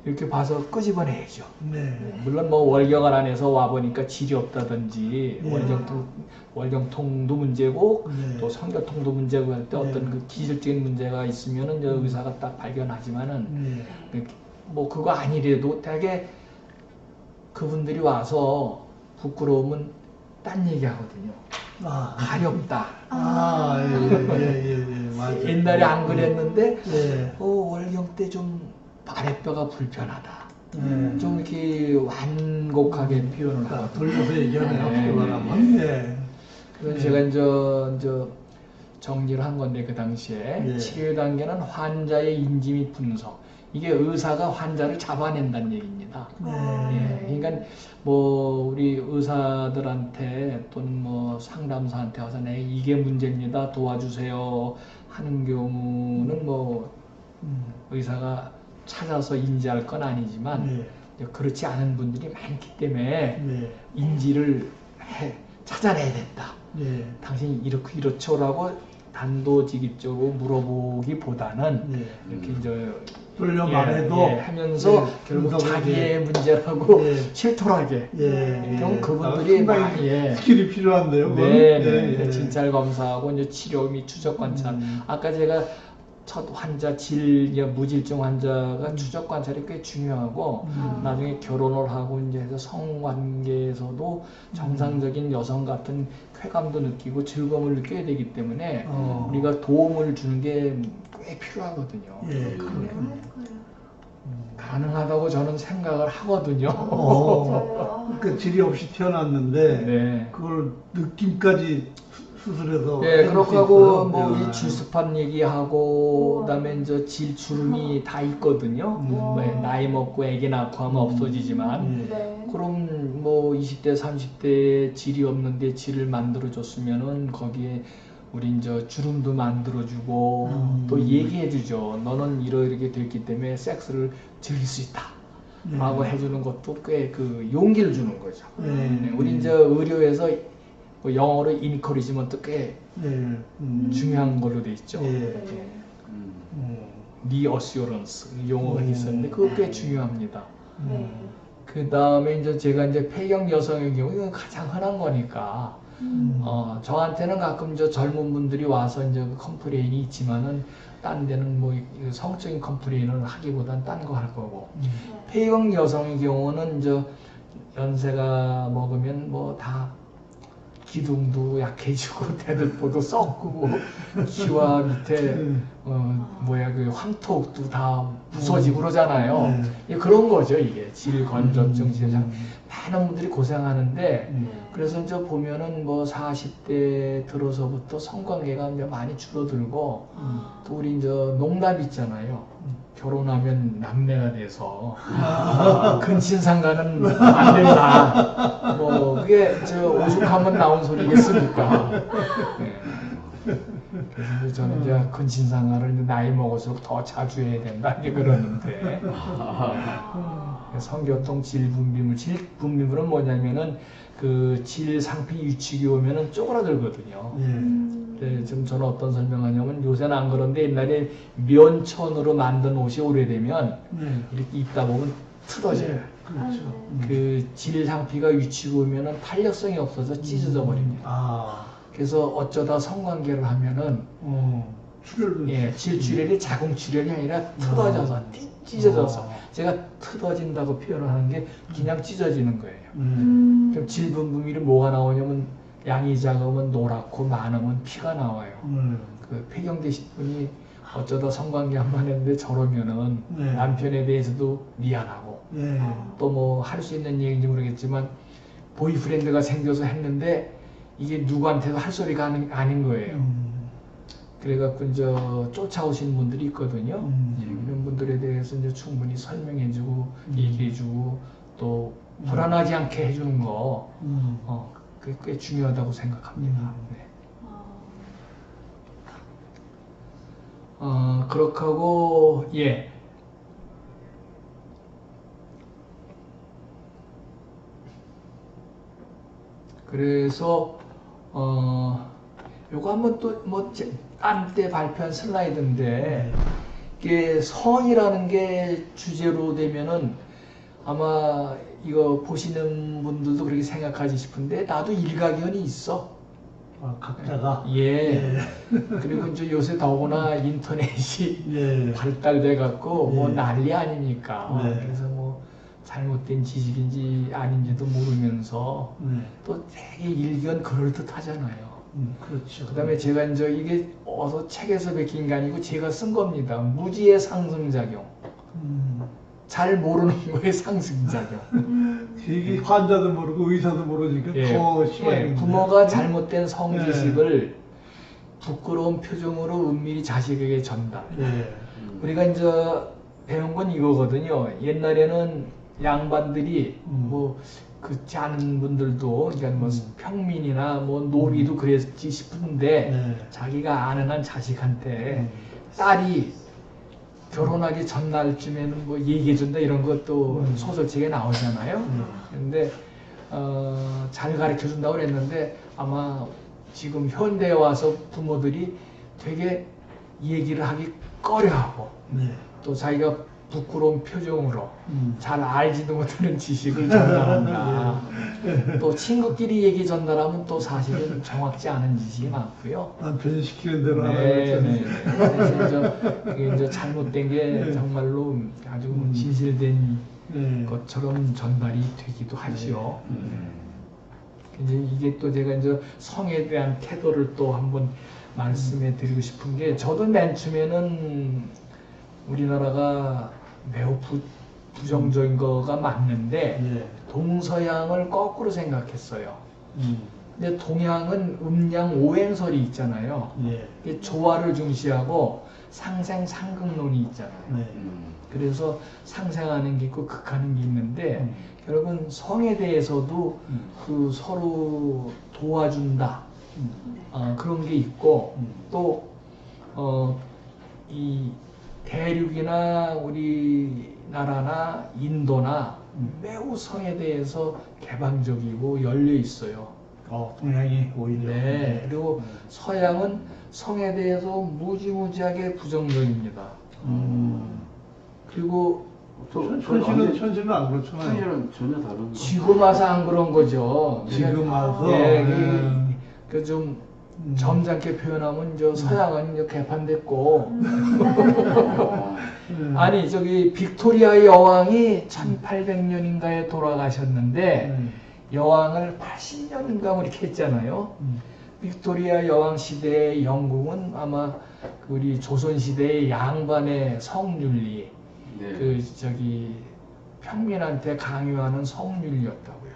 이렇게 봐서 끄집어내야죠. 네. 물론 뭐 월경을 안에서 와 보니까 질이 없다든지 네. 월경통도 문제고 네. 또 성교통도 문제고 할 때 네. 어떤 그 기질적인 문제가 있으면은 저 의사가 딱 발견하지만은 네. 뭐 그거 아니래도 되게 그분들이 와서 부끄러우면 딴 얘기 하거든요. 아, 가렵다. 맞아요. 옛날에 안 그랬는데 네. 월경 때 좀 아랫배가 불편하다. 네. 좀 이렇게 완곡하게 표현을 자, 하거든요. 돌려서 얘기하네요. 네. 그러면. 네. 그래서 네. 제가 이제 정리를 한 건데 그 당시에 네. 치료 단계는 환자의 인지 및 분석. 이게 의사가 환자를 잡아낸다는 얘기입니다. 네. 예, 그러니까 뭐 우리 의사들한테 또는 뭐 상담사한테 와서 내 이게 문제입니다. 도와주세요 하는 경우는 뭐 의사가 찾아서 인지할 건 아니지만 네. 그렇지 않은 분들이 많기 때문에 네. 인지를 찾아내야 된다. 네. 당신이 이렇죠라고 단도직입적으로 물어보기보다는 네. 이렇게 이제 돌려 말해도 하면서 네, 결국 분석을 자기의 문제라고 네. 실토하게 예. 그럼 그분들이 많이 스킬이 필요한데요. 그건? 네, 진찰 검사하고 이제 치료 및 추적 관찰. 아까 제가 첫 환자 무질증 환자가 추적 관찰이 꽤 중요하고 나중에 결혼을 하고 이제 해서 성관계에서도 정상적인 여성 같은 쾌감도 느끼고 즐거움을 느껴야 되기 때문에 우리가 도움을 주는 게 꽤 필요하거든요. 예. 가능하다고 저는 생각을 하거든요. 그 질이 없이 태어났는데 네. 그걸 느낌까지 수술해서 네, 해줄 그렇게 수 하고 있어요? 뭐 야. 우리 질습한 얘기하고 그다음에 이제 질주름이 다 있거든요. 나이 먹고 애기 낳고 하면 없어지지만 네. 그럼 뭐 20대 30대에 질이 없는데 질을 만들어줬으면은 거기에 우리 이제 주름도 만들어주고 또 얘기해주죠. 너는 이렇게 됐기 때문에 섹스를 즐길 수 있다. 라고 해주는 것도 꽤 그 용기를 주는 거죠. 네, 우리 이제 의료에서 뭐 영어로 인커리지먼트 꽤 중요한 걸로 돼 있죠. 리어슈런스 용어가 있었는데 그거 꽤 중요합니다. 그 다음에 이제 제가 이제 폐경 여성의 경우 이건 가장 흔한 거니까 저한테는 가끔 저 젊은 분들이 와서 이제 컴플레인이 있지만은 딴 데는 뭐 성적인 컴플레인을 하기보단 딴 거 할 거고 폐경 여성의 경우는 이제 연세가 먹으면 뭐 다 기둥도 약해지고 대들보도 썩고 귀와 밑에 그 황토도 다 부서지고 그러잖아요. 그런 거죠 이게 질건조증 질장 많은 분들이 고생하는데 그래서 이제 보면은 뭐 40대 들어서부터 성관계가 이제 많이 줄어들고 또 우리 이제 농담 있잖아요. 결혼하면 남매가 돼서 근친상간은 안 된다. 뭐 그게 저 오죽하면 나온 소리겠습니까? 네. 그래서 저는 이제 근친상간을 나이 먹을수록 더 자주 해야 된다 이렇게 그러는데 성교통 질분비물, 질분비물은 뭐냐면은 그 질상피 위축이 오면은 쪼그라들거든요. 네, 지금 저는 어떤 설명하냐면 요새는 안 그런데 옛날에 면천으로 만든 옷이 오래되면 이렇게 입다 보면 틀어져요. 그렇죠. 그 질상피가 위축이 오면은 탄력성이 없어서 찢어져 버립니다. 그래서 어쩌다 성관계를 하면은 질출혈이 자궁출혈이 아니라 틀어져서 찢어져서 제가 틀어진다고 표현을 하는 게 그냥 찢어지는 거예요. 그럼 질분비물이 뭐가 나오냐면 양이 작으면 노랗고 많으면 피가 나와요. 그 폐경되신 분이 어쩌다 성관계 한 번 했는데 저러면은 남편에 대해서도 미안하고 또 뭐 할 수 있는 얘기인지 모르겠지만 보이프렌드가 생겨서 했는데 이게 누구한테도 할 소리가 아닌 거예요. 그래갖고 이제 쫓아오신 분들이 있거든요. 이런 분들에 대해서 이제 충분히 설명해주고 얘기해주고 또 불안하지 않게 해주는 거 그게 꽤 중요하다고 생각합니다. 네. 그렇게 하고 그래서 요거 한번 또 뭐 딴 때 발표한 슬라이드인데 이게 성이라는 게 주제로 되면은 아마 이거 보시는 분들도 그렇게 생각하지 싶은데 나도 일가견이 있어. 각자가. 예. 그리고 이제 요새 더구나 인터넷이 예. 발달돼 갖고 뭐 예. 난리 아닙니까? 네. 그래서 뭐 잘못된 지식인지 아닌지도 모르면서 네. 또 되게 일견 그럴듯하잖아요. 그렇죠. 그다음에 제가 이제 이게 어서 책에서 베낀 게 아니고 제가 쓴 겁니다. 무지의 상승작용. 잘 모르는 거에 상승작용. 이게 환자도 모르고 의사도 모르니까 예. 더 심하게. 부모가 잘못된 성지식을 부끄러운 표정으로 은밀히 자식에게 전달. 예. 우리가 이제 배운 건 이거거든요. 옛날에는 양반들이 뭐 그렇지 않은 분들도 그러니까 뭐 평민이나 뭐 노비도 그랬지 싶은데 네. 자기가 아는 한 자식한테 딸이 결혼하기 전날쯤에는 뭐 얘기해준다 이런 것도 소설책에 나오잖아요. 근데 잘 가르쳐준다고 그랬는데 아마 지금 현대에 와서 부모들이 되게 얘기를 하기 꺼려하고 네. 또 자기가 부끄러운 표정으로 잘 알지도 못하는 지식을 전달한다. 또 친구끼리 얘기 전달하면 또 사실은 정확지 않은 지식이 많고요. 남편이 시키는 대로 하는 네. 거죠. 그래서 그게 이제 잘못된 게 정말로 아주 진실된 네. 것처럼 전달이 되기도 하지요. 이제 이게 또 제가 이제 성에 대한 태도를 또 한번 말씀해 드리고 싶은 게 저도 맨 처음에는 우리나라가 매우 부정적인 거가 맞는데 네. 동서양을 거꾸로 생각했어요. 음. 근데 동양은 음양 오행설이 있잖아요. 예. 이게 조화를 중시하고 상생상극론이 있잖아요. 네. 그래서 상생하는 게 있고 극하는 게 있는데 결국은 성에 대해서도 그 서로 도와준다 그런 게 있고 또 이 대륙이나 우리나라나 인도나 매우 성에 대해서 개방적이고 열려 있어요. 동양이 오히려. 네. 그리고 서양은 성에 대해서 무지무지하게 부정적입니다. 그리고 현실은 안 그렇잖아요. 천실은 전혀 다른. 지금 와서 안 그런 거죠. 지금 와서. 예, 좀 점잖게 표현하면 저 서양은 이제 개판됐고 아니 저기 빅토리아 여왕이 1800년인가에 돌아가셨는데 여왕을 80년인가 뭐 이렇게 했잖아요. 빅토리아 여왕 시대의 영국은 아마 우리 조선 시대의 양반의 성윤리, 네. 그 저기 평민한테 강요하는 성윤리였다고요.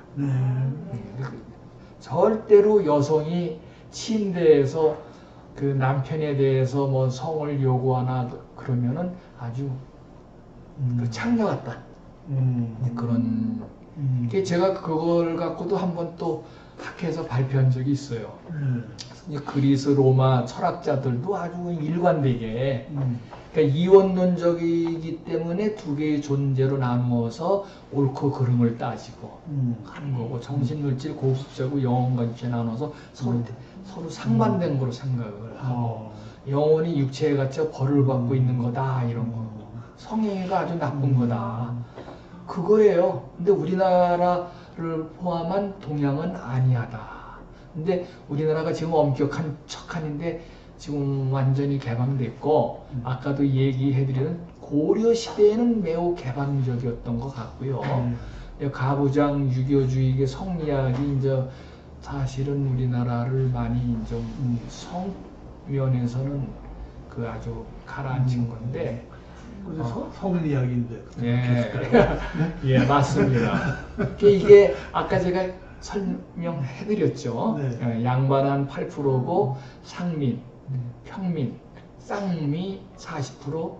절대로 여성이 침대에서 그 남편에 대해서 뭐 성을 요구하나 그러면은 아주 그 창녀 같다. 그런 게 제가 그걸 갖고도 한번 또 학회에서 발표한 적이 있어요. 그리스 로마 철학자들도 아주 일관되게 그러니까 이원론적이기 때문에 두 개의 존재로 나누어서 옳고 그름을 따지고 하는 거고 정신물질 고급자고 영혼과 육체 나눠서 서로 상반된 거로 생각을 하고 영혼이 육체에 갇혀 벌을 받고 있는 거다 이런 거 성행위가 아주 나쁜 거다 그거예요. 근데 우리나라를 포함한 동양은 아니하다. 근데 우리나라가 지금 엄격한 척하는데 지금 완전히 개방됐고 아까도 얘기해드리는 고려 시대에는 매우 개방적이었던 것 같고요. 가부장 유교주의의 성리학이 이제 사실은 우리나라를 많이 좀 성면에서는 그 아주 가라앉힌 건데. 성리학인데. 예, 맞습니다. 이게 아까 제가 설명해드렸죠. 네. 양반한 8%고 상민, 평민, 쌍미 40%,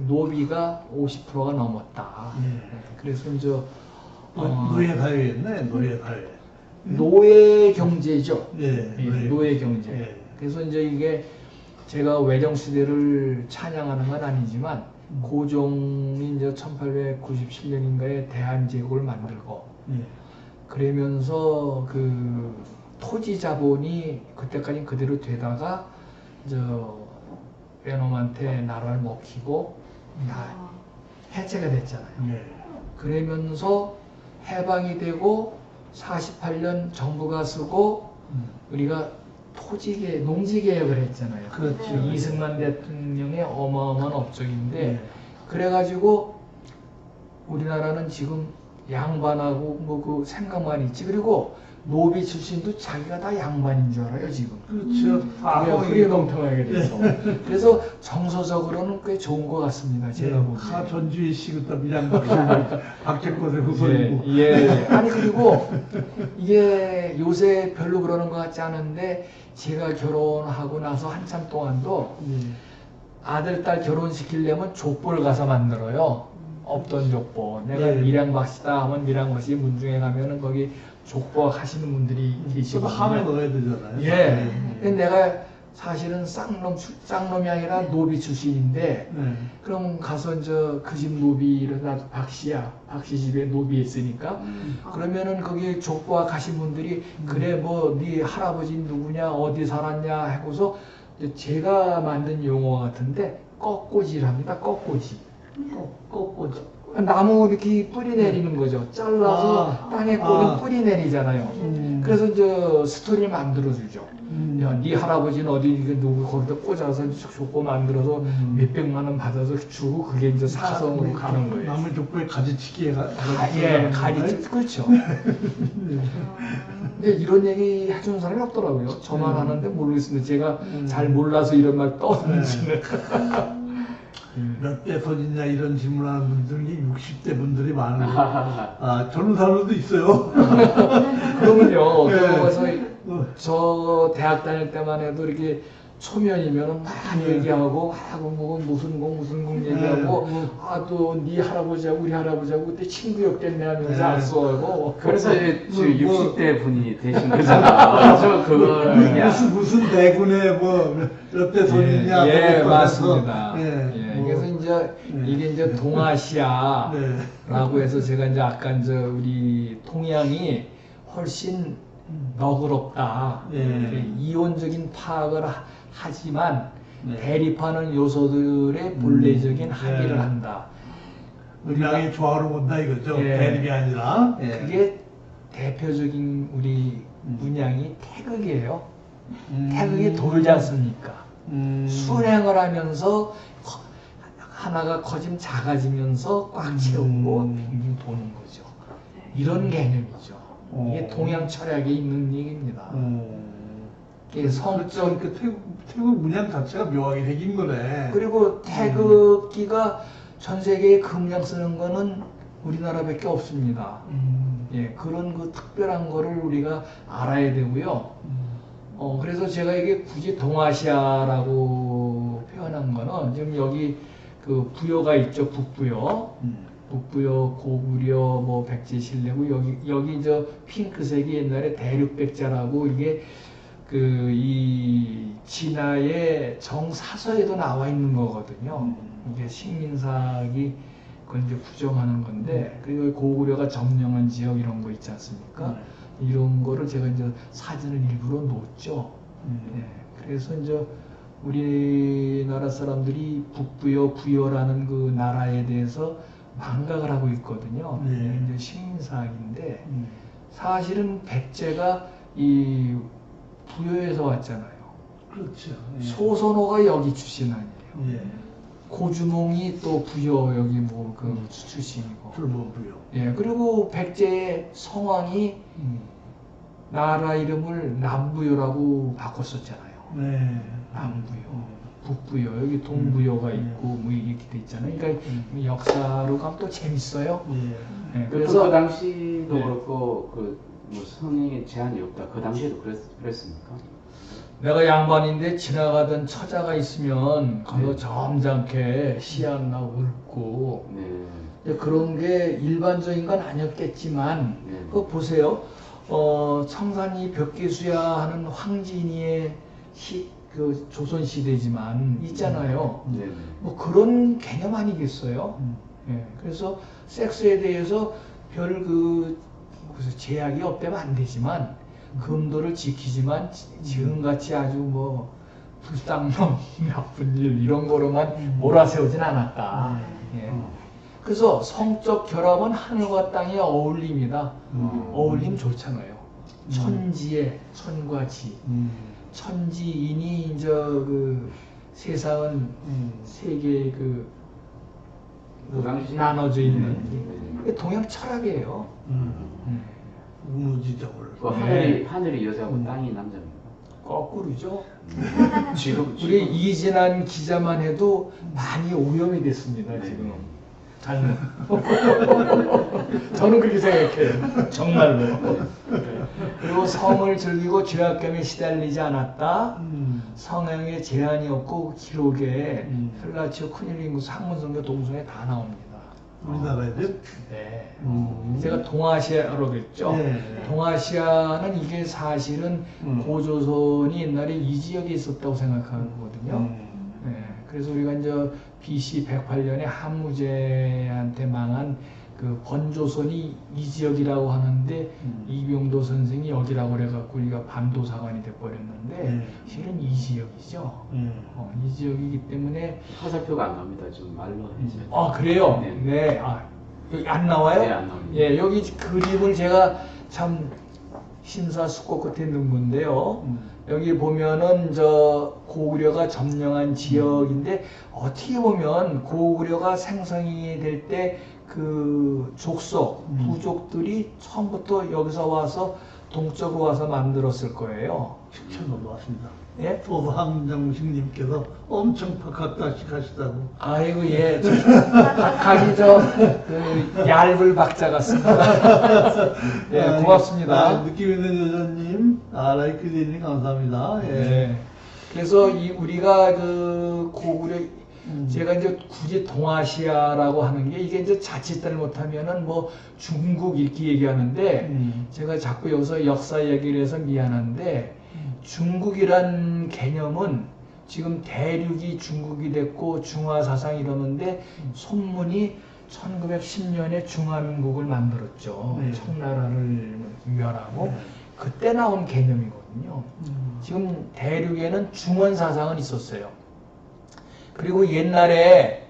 노비가 50%가 넘었다. 그래서 이제 노예 사회였네, 노예 사회. 노예 경제죠. 예, 노예 경제. 예. 그래서 이제 이게 제가 외정 시대를 찬양하는 건 아니지만 고종이 이제 1897년인가에 대한제국을 만들고 그러면서 그 토지 자본이 그때까지 그대로 되다가 외놈한테 나라를 먹히고 다 아, 해체가 됐잖아요. 예. 그러면서 해방이 되고 48년 정부가 쓰고 우리가 농지개혁을 했잖아요. 그렇죠. 이승만 대통령의 어마어마한 업적인데 예. 그래가지고 우리나라는 지금 양반하고 뭐 그 생각만 있지. 그리고 노비 출신도 자기가 다 양반인 줄 알아요 지금. 그렇죠. 흐리멍텅하게 돼서. 그래서 정서적으로는 꽤 좋은 것 같습니다. 제가 보기에. 다 전주희 씨 그때 박제꽃의 후손이고. 예, 예. 아니 그리고 이게 요새 별로 그러는 것 같지 않은데 제가 결혼하고 나서 한참 동안도 아들 딸 결혼시키려면 족보를 가서 만들어요. 없던 족보. 내가 네. 밀양박씨다 하면 밀양박씨 문중에 가면은 거기 족보 하시는 분들이 또 계시거든요. 함에 넣어야 되잖아요. 예. 근데 내가 사실은 쌍놈이 아니라 노비 출신인데 네. 그럼 가서 그 집 노비를 나도 박씨야. 박씨 집에 노비 있으니까 그러면은 거기 족보와 가신 분들이 그래 뭐 네 할아버지 누구냐 어디 살았냐 하고서 제가 만든 용어 같은데 꺾고지랍니다. 꺾고지. 꺾고지. 나무 이렇게 뿌리 내리는 거죠. 잘라서 땅에 꽂은 뿌리 내리잖아요. 그래서 이제 스토리를 만들어주죠. 야, 네 할아버지는 어디 누구 거기다 꽂아서 족보 만들어서 몇백만 원 받아서 주고 그게 이제 사성으로 가는 거예요. 남의 족보에 가지치기에 예, 가지 그렇죠. 근데 이런 얘기 해주는 사람이 없더라고요. 저만 하는데 모르겠습니다. 제가 잘 몰라서 이런 말 떠는지는. 몇 대 손이냐 이런 질문하는 분들이 60대 분들이 많은 거. 아, 젊은 사람들도 있어요. 그러면요. 네. 그래서 저 대학 다닐 때만 해도 이렇게 초면이면은 막 얘기하고 하고 무슨 공 얘기하고 또 네 할아버지하고 우리 할아버지하고 그때 친구였겠네 하면서 악수하고 그래서 지금 60대 분이 되신 거잖아요. 저 그걸 무슨 대군에 몇 대 손이냐. 예, 그것도 맞습니다. 예, 예, 뭐, 그래서 이제 네. 이게 이제 동아시아라고 네. 해서 제가 이제 아까 이제 우리 동양이 훨씬 너그럽다. 예. 이렇게 이론적인 파악을 하지만 네. 대립하는 요소들의 본래적인 합의를 예. 한다. 음양이 조화로 본다 이거죠. 예. 대립이 아니라. 예. 그게 대표적인 우리 문양이 태극이에요. 태극이 돌지 않습니까? 순행을 하면서 하나가 커지면 작아지면서 꽉 채우고 빙빙 도는 거죠. 이런 개념이죠. 이게 동양 철학에 있는 얘기입니다. 이게 성적 그 태국 문양 자체가 묘하게 생긴 거네. 그리고 태극기가 전 세계에 그 문양 쓰는 거는 우리나라밖에 없습니다. 예, 그런 그 특별한 거를 우리가 알아야 되고요. 그래서 제가 이게 굳이 동아시아라고 표현한 거는 지금 여기 그 부여가 있죠, 북부여. 북부여, 고구려, 뭐 백제신라고 여기 저 핑크색이 옛날에 대륙백자라고 이게 이 진화의 정사서에도 나와 있는 거거든요. 이게 식민사학이 그건 이제 부정하는 건데 그리고 고구려가 점령한 지역 이런 거 있지 않습니까? 이런 거를 제가 이제 사진을 일부러 놓았죠. 예, 그래서 이제 우리나라 사람들이 북부여, 부여라는 그 나라에 대해서 망각을 하고 있거든요. 이제 식민사학인데 사실은 백제가 이 부여에서 왔잖아요. 그렇죠. 예. 소선호가 여기 출신 아니에요. 예. 고주몽이 또 부여 여기 뭐 그 출신이고. 불법부요. 예, 그리고 백제의 성왕이 나라 이름을 남부여라고 바꿨었잖아요. 네. 남부여, 북부여, 여기 동부여가 있고 뭐 이렇게 돼 있잖아요. 그러니까 역사로 가면 또 재밌어요. 예. 예, 그래서 그래서 그 당시도 네. 그렇고 뭐 성에 제한이 없다. 그 당시에도 그랬습니까? 내가 양반인데 지나가던 처자가 있으면 가서 점잖게 시안나 읊고 네. 그런 게 일반적인 건 아니었겠지만 네. 그거 보세요. 청산리 벽계수야 하는 황진이의 그 조선 시대지만 있잖아요. 네. 뭐 그런 개념 아니겠어요? 예, 그래서 섹스에 대해서 별 무슨 제약이 없다면 안 되지만 금도를 지키지만 지금같이 아주 뭐 불쌍놈, 나쁜 일 이런 거로만 몰아세우진 않았다. 예. 그래서 성적 결합은 하늘과 땅의 어울림이다. 어울림 좋잖아요. 천지의 천과 지. 천지인이 이제 그 세상은 세 개의 그 나눠져 있는 게 동양 철학이에요. 무지정을. 그 하늘이 여자고 땅이 남자입니다. 거꾸로죠. 지금 우리 이진한 기자만 해도 많이 오염이 됐습니다. 지금. 잘못. 저는 그렇게 생각해요. 정말로. 그리고 성을 즐기고 죄악감에 시달리지 않았다. 성향에 제한이 없고 기록에 헬라치오 큰일인구 상문성교 동성에 다 나옵니다. 우리나라에도? 네. 제가 동아시아로 그랬죠. 네. 동아시아는 이게 사실은 고조선이 옛날에 이 지역에 있었다고 생각하거든요. 네. 그래서 우리가 이제 BC 108년에 한무제한테 망한 그 번조선이 이 지역이라고 하는데 이병도 선생이 여기라고 그래갖고 우리가 반도사관이 돼버렸는데 실은 이 지역이죠. 이 지역이기 때문에 화살표가 안 나옵니다. 지금 말로 해서. 아 그래요? 네. 네. 아, 여기 안 나와요? 네, 안 나옵니다. 예, 여기 그림을 제가 참 심사숙고 끝에 넣은 건데요. 여기 보면은 저 고구려가 점령한 지역인데 어떻게 보면 고구려가 생성이 될 때 그 족속, 부족들이 처음부터 여기서 와서 동쪽으로 와서 만들었을 거예요. 식천으로 왔습니다. 예? 도부항정식님께서 엄청 박학다식 하시다고. 아이고 예, 각이 그 얇을 박자 같습니다. 예, 고맙습니다. 느낌 있는 여자님, 라이크디님 감사합니다. 예. 네. 그래서 우리가 그 고구려 제가 이제 굳이 동아시아라고 하는 게 이게 이제 자칫 못하면은 뭐 중국 이렇게 얘기하는데 제가 자꾸 여기서 역사 얘기를 해서 미안한데 중국이란 개념은 지금 대륙이 중국이 됐고 중화사상 이러는데 손문이 1910년에 중화민국을 만들었죠. 청나라를 멸하고 그때 나온 개념이거든요. 지금 대륙에는 중원사상은 있었어요. 그리고 옛날에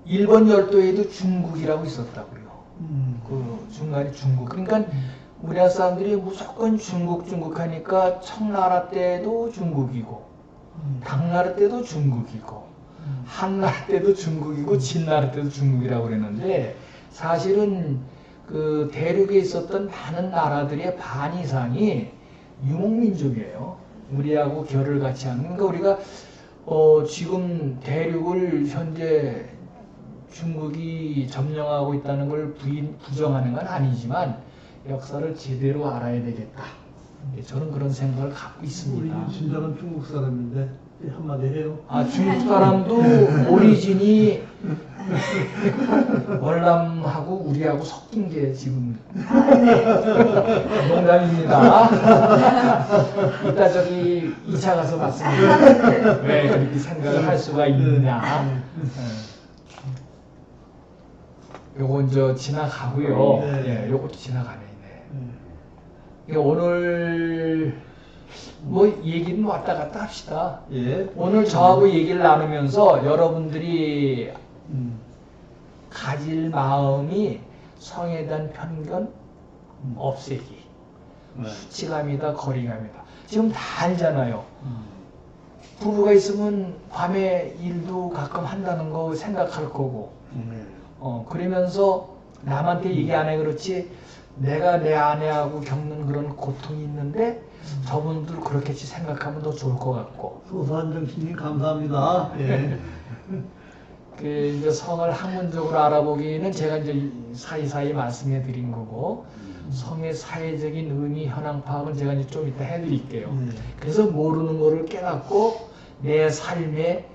일본 열도에도 중국이라고 있었다고요. 그 중간에 중국. 그러니까 우리나라 사람들이 무조건 중국 하니까 청나라 때도 중국이고 당나라 때도 중국이고 한나라 때도 중국이고 진나라 때도 중국이라고 그랬는데 사실은 그 대륙에 있었던 많은 나라들의 반 이상이 유목민족이에요. 우리하고 결을 같이 하는. 그러니까 우리가 지금 대륙을 현재 중국이 점령하고 있다는 걸 부정하는 건 아니지만 역사를 제대로 알아야 되겠다. 저는 그런 생각을 갖고 있습니다. 우리 진정한 중국 사람인데 한마디 해요. 아, 중국 사람도 오리진이 월남하고 우리하고 섞인 게 지금 농담입니다. 이따 저기 2차 가서 봤습니다. 왜 그렇게 생각을 할 수가 있느냐. 요건 저 지나가고요. 예, 요것도 지나가네. 오늘 뭐 얘기는 왔다 갔다 합시다. 예. 오늘 저하고 얘기를 나누면서 여러분들이 가질 마음이 성에 대한 편견 없애기. 수치감이다, 거리감이다. 지금 다 알잖아요. 부부가 있으면 밤에 일도 가끔 한다는 거 생각할 거고. 그러면서 남한테 얘기 안 해 그렇지 내가 내 아내하고 겪는 그런 고통이 있는데 저분들 그렇게지 생각하면 더 좋을 것 같고. 소산정신님 감사합니다. 예. 그 이제 성을 학문적으로 알아보기는 제가 이제 사이사이 말씀해 드린 거고 성의 사회적인 의미 현황 파악은 제가 이제 좀 이따 해드릴게요. 그래서 모르는 거를 깨닫고 내 삶에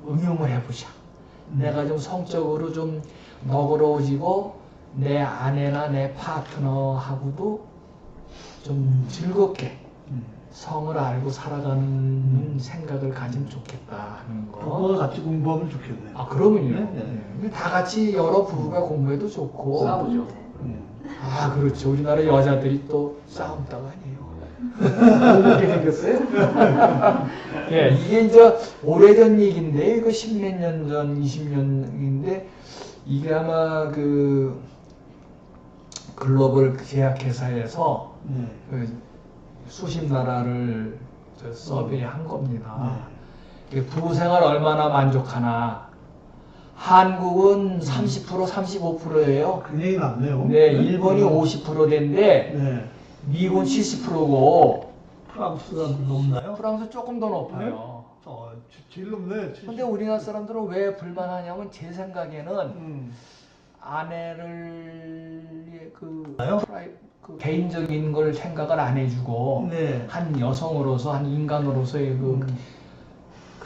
응용을 해보자. 내가 좀 성적으로 좀 너그러워지고 내 아내나 내 파트너하고도 좀 즐겁게 성을 알고 살아가는 생각을 가지면 좋겠다 하는 거. 부부가 같이 공부하면 좋겠네요. 아, 그러면요. 네. 다 같이 여러 부부가 공부해도 좋고. 싸우죠. 아, 그렇죠. 우리나라 여자들이 또 싸움다가 아니에요. 그렇게 생겼어요? 예, 이게 이제 오래전 얘기인데, 이거 10몇 년 전, 20년인데, 이게 아마 그 글로벌 제약회사에서 그 수십 나라를 서베이한 겁니다. 부생활 얼마나 만족하나. 한국은 30%, 35%예요. 굉장히 낮네요. 네, 일본이 50%대인데 네. 미국은 70%고 프랑스가 높나요? 프랑스 조금 더 높아요. 제일 높네. 근데 우리나라 사람들은 왜 불만하냐면 제 생각에는 음. 아내를 나요? 그 개인적인 걸 생각을 안 해주고 네. 한 여성으로서 한 인간으로서의 그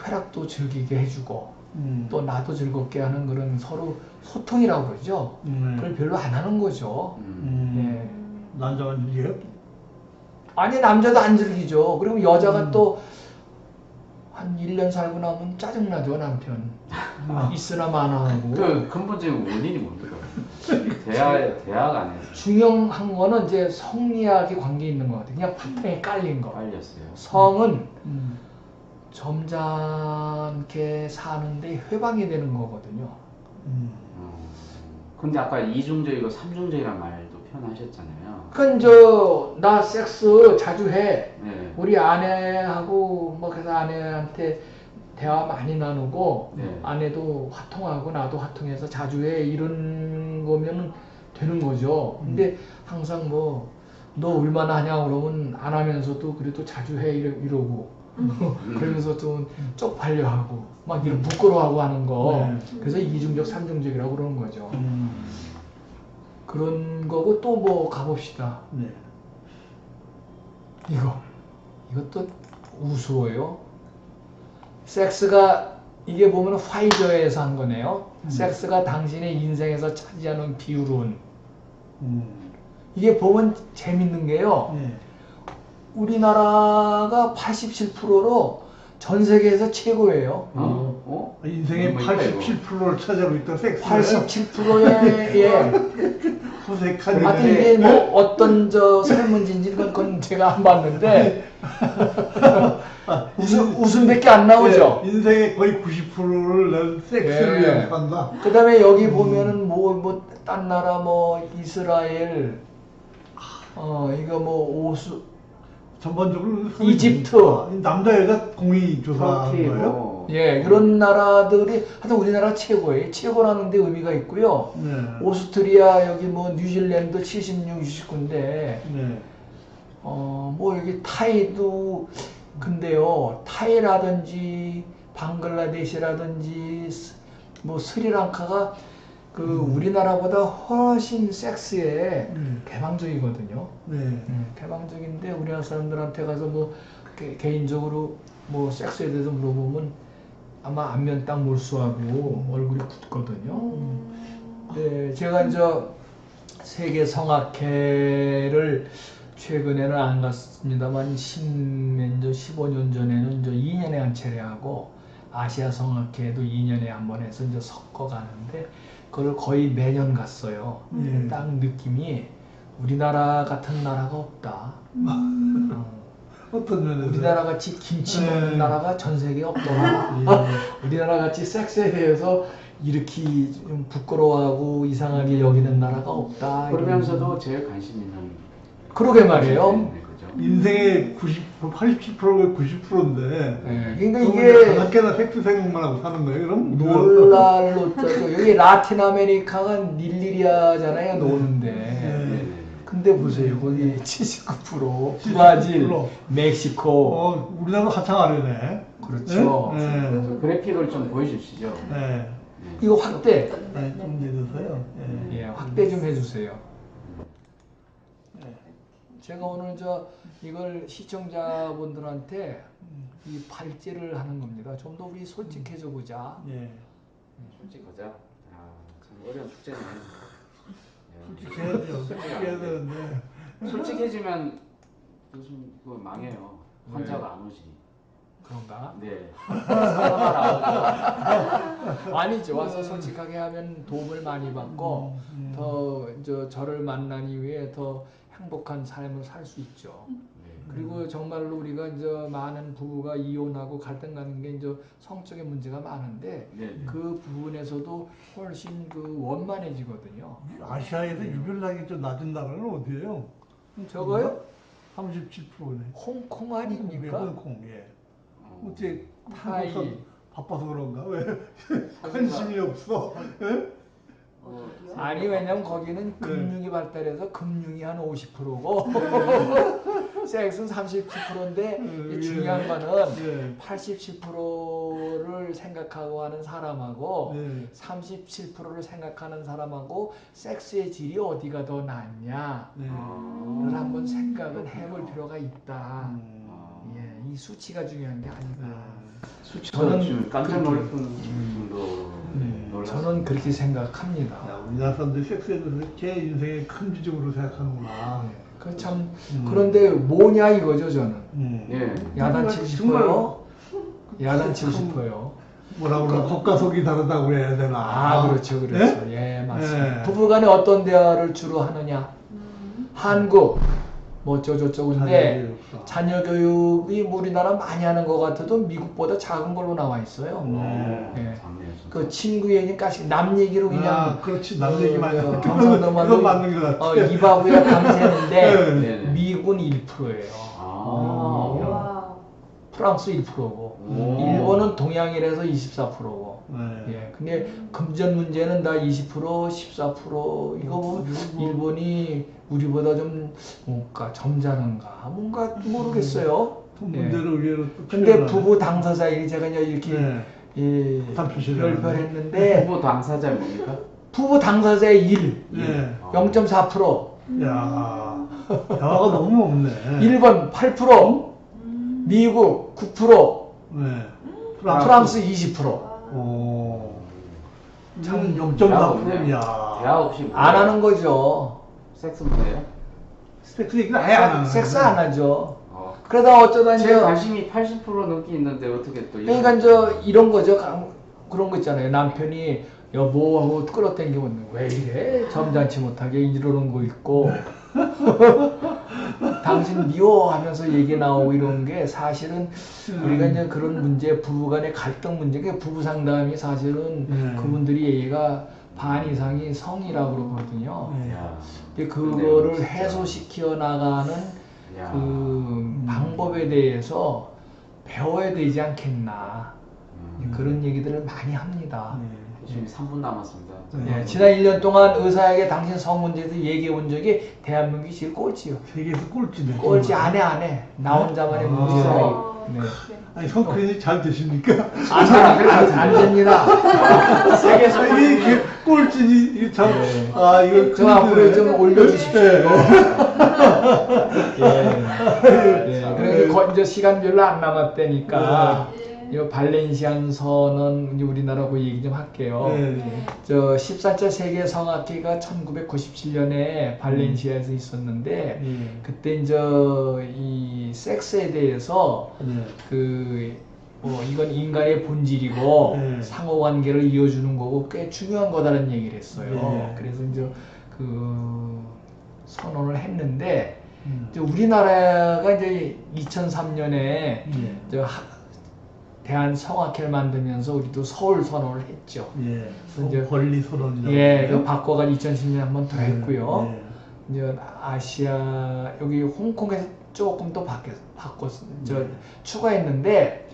쾌락도 즐기게 해주고 또 나도 즐겁게 하는 그런 서로 소통이라고 그러죠. 그걸 별로 안 하는 거죠. 예. 남자만 즐겨요? 아니 남자도 안 즐기죠. 그리고 여자가 또 한 1년 살고 나면 짜증나죠 남편. 있으나 마나 하고. 그 근본적인 원인이 뭡니까? 대학 안에서 중요한 거는 이제 성리학이 관계 있는 것 같아요. 그냥 파트너에 깔린 거. 깔렸어요. 성은 점잖게 사는데 회방이 되는 거거든요. 근데 아까 이중적이고 삼중적이란 말도 표현하셨잖아요. 그건 나 섹스 자주 해. 네. 우리 아내하고 뭐 그래서 아내한테 대화 많이 나누고 네. 아내도 화통하고 나도 화통해서 자주 해 이런 거면 되는 거죠. 근데 항상 뭐 너 얼마나 하냐 그러면 안 하면서도 그래도 자주 해 이러고 그러면서 좀 쪽팔려 하고 막 이런 부끄러워하고 하는 거. 그래서 이중적 삼중적이라고 그러는 거죠. 그런 거고 또 뭐 가봅시다. 네. 이것도 우스워요. 섹스가 이게 보면 화이저에서 한 거네요. 섹스가 당신의 인생에서 차지하는 비율은 이게 보면 재밌는 게요. 네. 우리나라가 87%로 전 세계에서 최고예요. 인생의 뭐 있다, 이거. 87%를 차지하고 있던 섹스가 87%의 예. 후색한 하여튼 이게 뭐 어떤 설문지인지 그건 제가 안 봤는데 웃음밖에 안 나오죠. 네, 인생의 거의 90%를 난 섹스를 예. 위해서 산다. 그 다음에 여기 보면은 딴 나라 뭐 이스라엘 이거 뭐 전반적으로 이집트. 남자 여자 공이 조사한 터키 거예요? 뭐 예, 그런 나라들이 하여튼 우리나라 최고예요. 최고라는 데 의미가 있고요. 네. 오스트리아 여기 뭐 뉴질랜드 76, 69인데 네. 뭐 여기 타이도 근데요. 타이라든지 방글라데시라든지 뭐 스리랑카가 그 우리나라보다 훨씬 섹스에 개방적이거든요. 네. 개방적인데 우리나라 사람들한테 가서 뭐 개인적으로 뭐 섹스에 대해서 물어보면 아마 안면 딱 몰수하고 얼굴이 굳거든요. 네, 제가 이제 세계 성악회를 최근에는 안 갔습니다만 15년 전에는 이제 2년에 한 차례 하고 아시아 성악회도 2년에 한 번 해서 이제 섞어 가는데 그걸 거의 매년 갔어요. 딱 느낌이 우리나라 같은 나라가 없다. 어떤 면에서? 우리나라 같이 김치 먹는 네. 나라가 전 세계에 없더라. 우리나라 같이 섹스에 대해서 이렇게 좀 부끄러워하고 이상하게 여기는 나라가 없다. 그러면서도 제일 관심 있는 그러게 말이에요. 네, 그죠? 인생의 87%가 90%인데 네, 그러니까 이게 이게 가뜩이나 섹스 생각만 하고 사는 거예요 그럼? 놀랄로 떠죠. 여기 라틴 아메리카가 닐리리아잖아요, 노는데. 네. 근데 보세요, 거기 79%, 브라질, 79%. 멕시코. 우리나라 한창 아래네. 그렇죠. 네. 그 그래픽을 좀 보여주시죠. 네. 이거 확대. 네. 좀 내주세요. 네. 예, 확대 좀 해주세요. 제가 오늘 이걸 시청자분들한테 이 발제를 하는 겁니다. 좀 더 우리 솔직해져 보자. 네. 솔직하자. 참 어려운 숙제네. 솔직해야죠. 솔직해야 되는데. 솔직해지면 무슨 그 망해요. 환자가 안 오지. 그런가? 네. 아니죠. 와서 솔직하게 하면 도움을 많이 받고 더 저를 만나기 위해 더 행복한 삶을 살 수 있죠. 그리고 정말로 우리가 이제 많은 부부가 이혼하고 갈등 가는 게 이제 성적인 문제가 많은데 네. 그 부분에서도 훨씬 그 원만해지거든요. 아시아에서 이별량이 좀 낮은 나라는 어디예요? 저거요? 37%네. 홍콩 아닙니까? 홍콩, 예. 어째 타이. 바빠서 그런가? 왜 관심이 없어? 예? 어디요? 아니 왜냐면 거기는 금융이 발달해서 금융이 한 50%고 섹스는 37%인데 예. 중요한 거는 예. 87%를 생각하고 하는 사람하고 예. 37%를 생각하는 사람하고 섹스의 질이 어디가 더 낫냐 네. 를 한번 생각을 해볼 필요가 있다. 음. 예, 이 수치가 중요한 게 아니다. 저는 지금 깜짝 놀랄 정도 놀랐어요. 저는 그렇게 생각합니다. 야, 우리나라 사람들이 섹스에 대해서 제 인생의 큰 비중으로 생각하는구나. 그 참 그런데 뭐냐 이거죠 저는. 예. 야단치고 싶어요. 야단치고 싶어요. 뭐라 그러나 겉과 속이 다르다고 그래야 되나? 아 그렇죠 그렇죠. 예 맞습니다. 예. 부부간에 어떤 대화를 주로 하느냐? 한국 뭐 어쩌고저쩌고인데 자녀 교육이 우리나라 많이 하는 것 같아도 미국보다 작은 걸로 나와 있어요. 예. 그 친구 얘기까지 남 얘기로 그냥 아, 그렇지. 남 얘기 많이 하고. 경상도만 그건 맞는 것 같아. 이바구야 밤새는데 네. 미국은 1%예요. 와. 프랑스 1%고 오. 일본은 동양이라서 24%고 네. 예. 근데 금전 문제는 다 20%, 14% 이거 보면 일본이 우리보다 좀 뭔가 점잖은가 뭔가 모르겠어요. 돈 예. 문제를 의외로 또 근데 필요하네. 부부 당사자끼리 제가 이제 이렇게 네. 예, 부담표시를 별별했는데 후보 당사자 뭡니까? 부부 당사자의 1, 네. 0.4%, 야, 대화가 너무 없네. 일본 8%, 미국 9%, 네. 프랑스 20%. 오. 참 음, 0.4%야. 대화 없이 안 하는 거죠. 섹스 뭐예요? 섹스 얘기를 아예 안 하는 섹스 안 하죠. 어. 그러다 어쩌다 제 이제 관심이 80% 넘게 있는데 어떻게 또 그러니까 이제 이런 거죠. 그런 거 있잖아요. 남편이 여보 하고 끌어당기면 왜 이래 점잖지 못하게 이러는 거 있고 당신 미워하면서 얘기 나오고 이런 게 사실은 우리가 이제 그런 문제 부부간의 갈등 문제 그 부부 상담이 사실은 그분들이 얘기가 반 이상이 성이라고 그러거든요. 야. 근데 그거를 진짜. 해소시켜 나가는 야. 그 방법에 대해서 배워야 되지 않겠나 그런 얘기들을 많이 합니다. 지금 3분 남았습니다. 예, 지난 1년 동안 의사에게 당신 성 문제에 대해서 얘기해 본 적이 대한민국이 제일 꼴찌요. 세계에서 꼴찌네. 꼴찌 안 해. 나 혼자만의 아. 문제가 네. 아니, 성큰이 잘 되십니까? 안 됩니다. 세계에서 이게 꼴찌니, 이게 참, 네. 아, 이거. 저 앞으로 좀 올려주십시오. 예. 그리고 이제 시간 별로 안 남았다니까 이 발렌시안 선언 이제 우리나라고 얘기 좀 할게요. 네. 저 14차 세계 성악회가 1997년에 발렌시아에서 있었는데 그때 이제 이 섹스에 대해서 뭐 이건 인간의 본질이고 상호관계를 이어주는 거고 꽤 중요한 거다라는 얘기를 했어요. 그래서 이제 그 선언을 했는데 이제 우리나라가 이제 2003년에 대한 성악회를 만들면서 우리도 서울 선언을 했죠. 예. 이제 권리 선언이라고. 예, 그 바꿔가지고 2010년에 한 번 더 했고요. 예. 이제 아시아 여기 홍콩에서 조금 더 추가했는데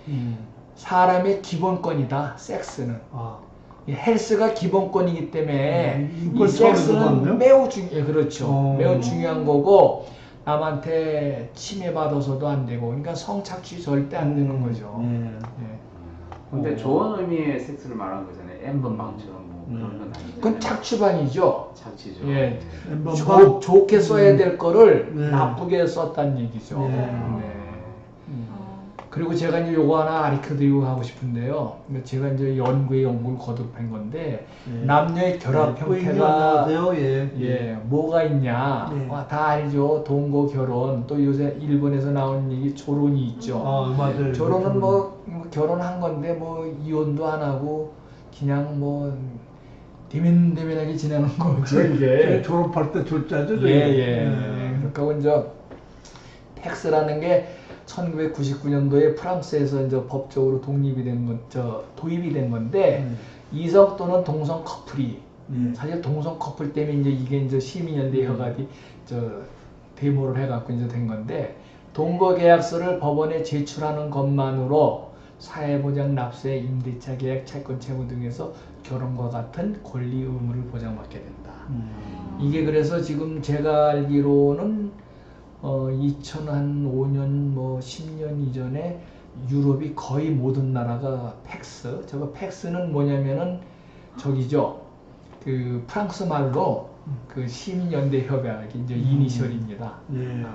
사람의 기본권이다. 섹스는 아. 이 헬스가 기본권이기 때문에 이 이걸 섹스는 처음으로 매우 그렇죠. 어. 매우 중요한 거고 남한테 침해받아서도 안 되고 그러니까 성착취 절대 안 되는 거죠. 예. 근데 좋은 의미의 섹스를 말한 거잖아요. 엠번방처럼 뭐 그런 건 아니죠. 그건 착취반이죠. 착취죠. 예. 엠번방? 좋게 써야 될 거를 네. 나쁘게 썼다는 얘기죠. 네. 네. 그리고 제가 이제 요거 하나 가르쳐드리고 하고 싶은데요. 제가 이제 연구를 거듭한 건데 남녀의 결합 형태가 안녕하세요. 예, 뭐가 있냐? 네. 다 알죠. 동거 결혼. 또 요새 일본에서 나오는 얘기 조론이 있죠. 아, 맞아요. 조론은 뭐 결혼한 건데 뭐 이혼도 안 하고 그냥 뭐 대면대면하게 지내는 거죠 이게. 졸업할 때 졸자죠. 예. 그러니까 이제 팩스라는 게 1999년도에 프랑스에서 이제 법적으로 독립이 된 건, 도입이 된 건데 이성 또는 동성 커플이 사실 동성 커플 때문에 이제 이게 이제 시민연대 협약이 데모를 해갖고 이제 된 건데 동거 계약서를 법원에 제출하는 것만으로 사회보장, 납세, 임대차 계약, 채권, 채무 등에서 결혼과 같은 권리 의무를 보장받게 된다. 이게 그래서 지금 제가 알기로는 2005년 뭐 10년 이전에 유럽이 거의 모든 나라가 팩스, 저거 팩스는 뭐냐면은 저기죠. 그 프랑스 말로 그 시민연대 협약이 이제 이니셜입니다. 예.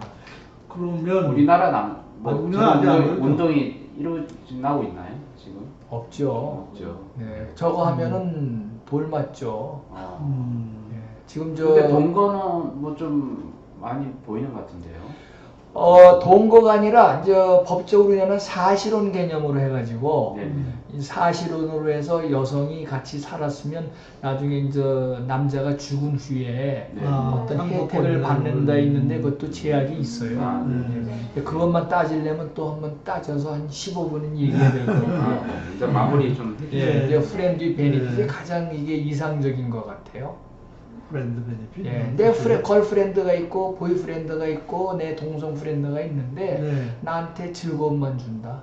그러면 우리나라 뭐 우리나라 아직 안 그러죠? 운동이 이루어지고 있나요 지금? 없죠. 없죠. 네, 저거 하면은 돌 맞죠. 아. 네, 지금 저 근데 동거는 뭐 좀 많이 보이는 것 같은데요. 동거가 아니라 이제 법적으로는 사실혼 개념으로 해가지고 네. 이 사실혼으로 해서 여성이 같이 살았으면 나중에 이제 남자가 죽은 후에 네. 어떤 한국권이나 혜택을 받는다 그런- 있는데 그것도 제약이 있어요. 아, 네. 그것만 따지려면 또 한번 따져서 한 15분은 얘기해야 될 거예요. 아, 네. 이제 마무리 좀 예, 이제 프렌드 베니핏이 예. 가장 이게 이상적인 것 같아요. 프렌드 베네핏. 예, 내 걸프렌드가 있고 보이프렌드가 있고 내 동성 프렌드가 있는데 네. 나한테 즐거움만 준다.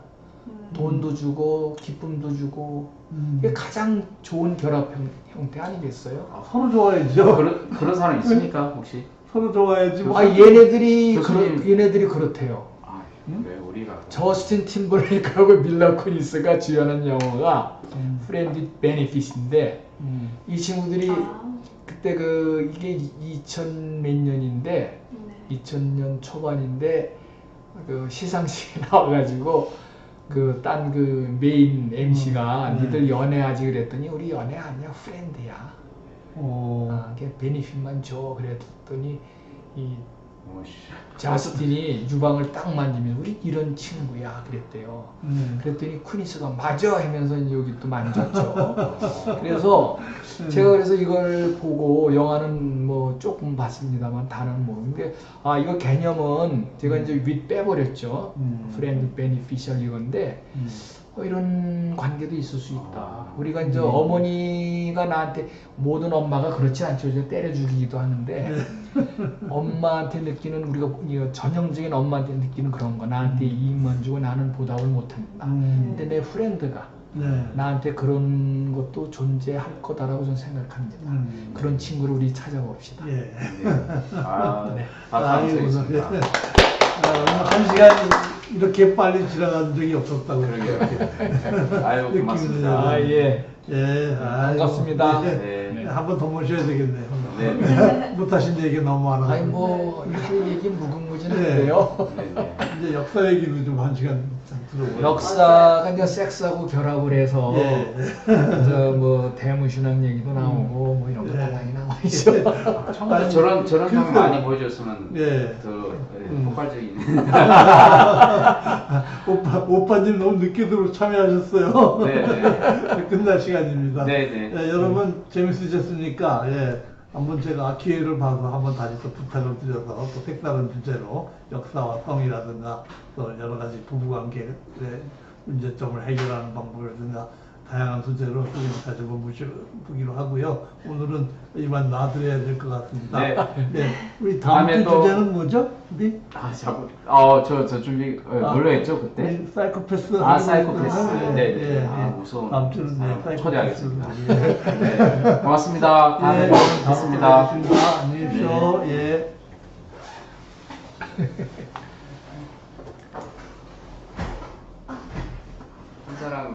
돈도 주고 기쁨도 주고 이게 가장 좋은 결합 형태 아니겠어요? 서로 좋아야죠. 그런 사람 있습니까 혹시? 서로 좋아야지. 뭐. 아 얘네들이 교수님. 얘네들이 그렇대요. 아, 왜 우리가 저스틴 팀벌레이크하고 밀라 쿠니스가 주연한 영화가 프렌드 베네핏인데 이 친구들이 그때 이게 2000 몇 년인데 2000년 초반인데 그 시상식에 나와가지고 딴 메인 MC가 니들 연애하지 그랬더니 우리 연애 아니야 프렌드야. 걔 베니핏만 줘 그랬더니 이 뭐씨. 자스틴이 유방을 딱 만지면 우리 이런 친구야 그랬대요. 그랬더니 쿠니스가 맞아 하면서 여기 또 만졌죠. 그래서 제가 그래서 이걸 보고 영화는 뭐 조금 봤습니다만 다는 뭐 근데 이거 개념은 제가 이제 윗 빼버렸죠. 프렌드 베니피셜 이건데 이런 관계도 있을 수 있다. 우리가 이제 어머니가 나한테 모든 엄마가 그렇지 않죠. 이제 때려 죽이기도 하는데 엄마한테 느끼는 우리가 전형적인 엄마한테 느끼는 그런 거 나한테 이익만 주고 나는 보답을 못한다. 근데 내 프렌드가 나한테 그런 것도 존재할 거다라고 저는 생각합니다. 그런 친구를 우리 찾아봅시다. 예. 네. 아, 네. 감사드리겠습니다. 오늘 한 시간이 이렇게 빨리 지나간 적이 없었다고. 그러게요. 아유 고맙습니다. 아 예. 예. 반갑습니다. 네. 한 번 더 모셔야 되겠네요. 네. 못하신 얘기 너무 많아서. 아니 뭐 이렇게 얘기 무궁무진한데요. 네. 네. 이제 역사 얘기를 좀 한 시간 들어보요. 역사가 이제 섹스하고 결합을 해서 예. 뭐 대무신학 얘기도 나오고 뭐 이런 거 예. 많이 나와있죠. 처음부터 저런 장면 많이 보여줬으면 예. 더 폭발적인. 오빠님 너무 늦게 들어 참여하셨어요. 네. 끝날 시간입니다. 네, 네. 예, 여러분 재밌으셨으니까 한번 제가 기회를 봐서 한번 다시 또 부탁을 드려서 또 색다른 주제로 역사와 성이라든가 또 여러 가지 부부관계의 문제점을 해결하는 방법이라든가 다양한 주제로 다시 한번 모셔보기로 하고요. 오늘은 이만 놔드려야 될 것 같습니다. 네. 우리 다음 다음에 주 또- 주제는 뭐죠? 우리 저 준비 뭘로 했죠 그때? 우리 사이코패스. 사이코패스. 네. 무서운 다음 주는 사람 초대하겠습니다. 예. 네. 고맙습니다. 다음에 뵙겠습니다. 안녕히 계십시오. 예. 한 사람.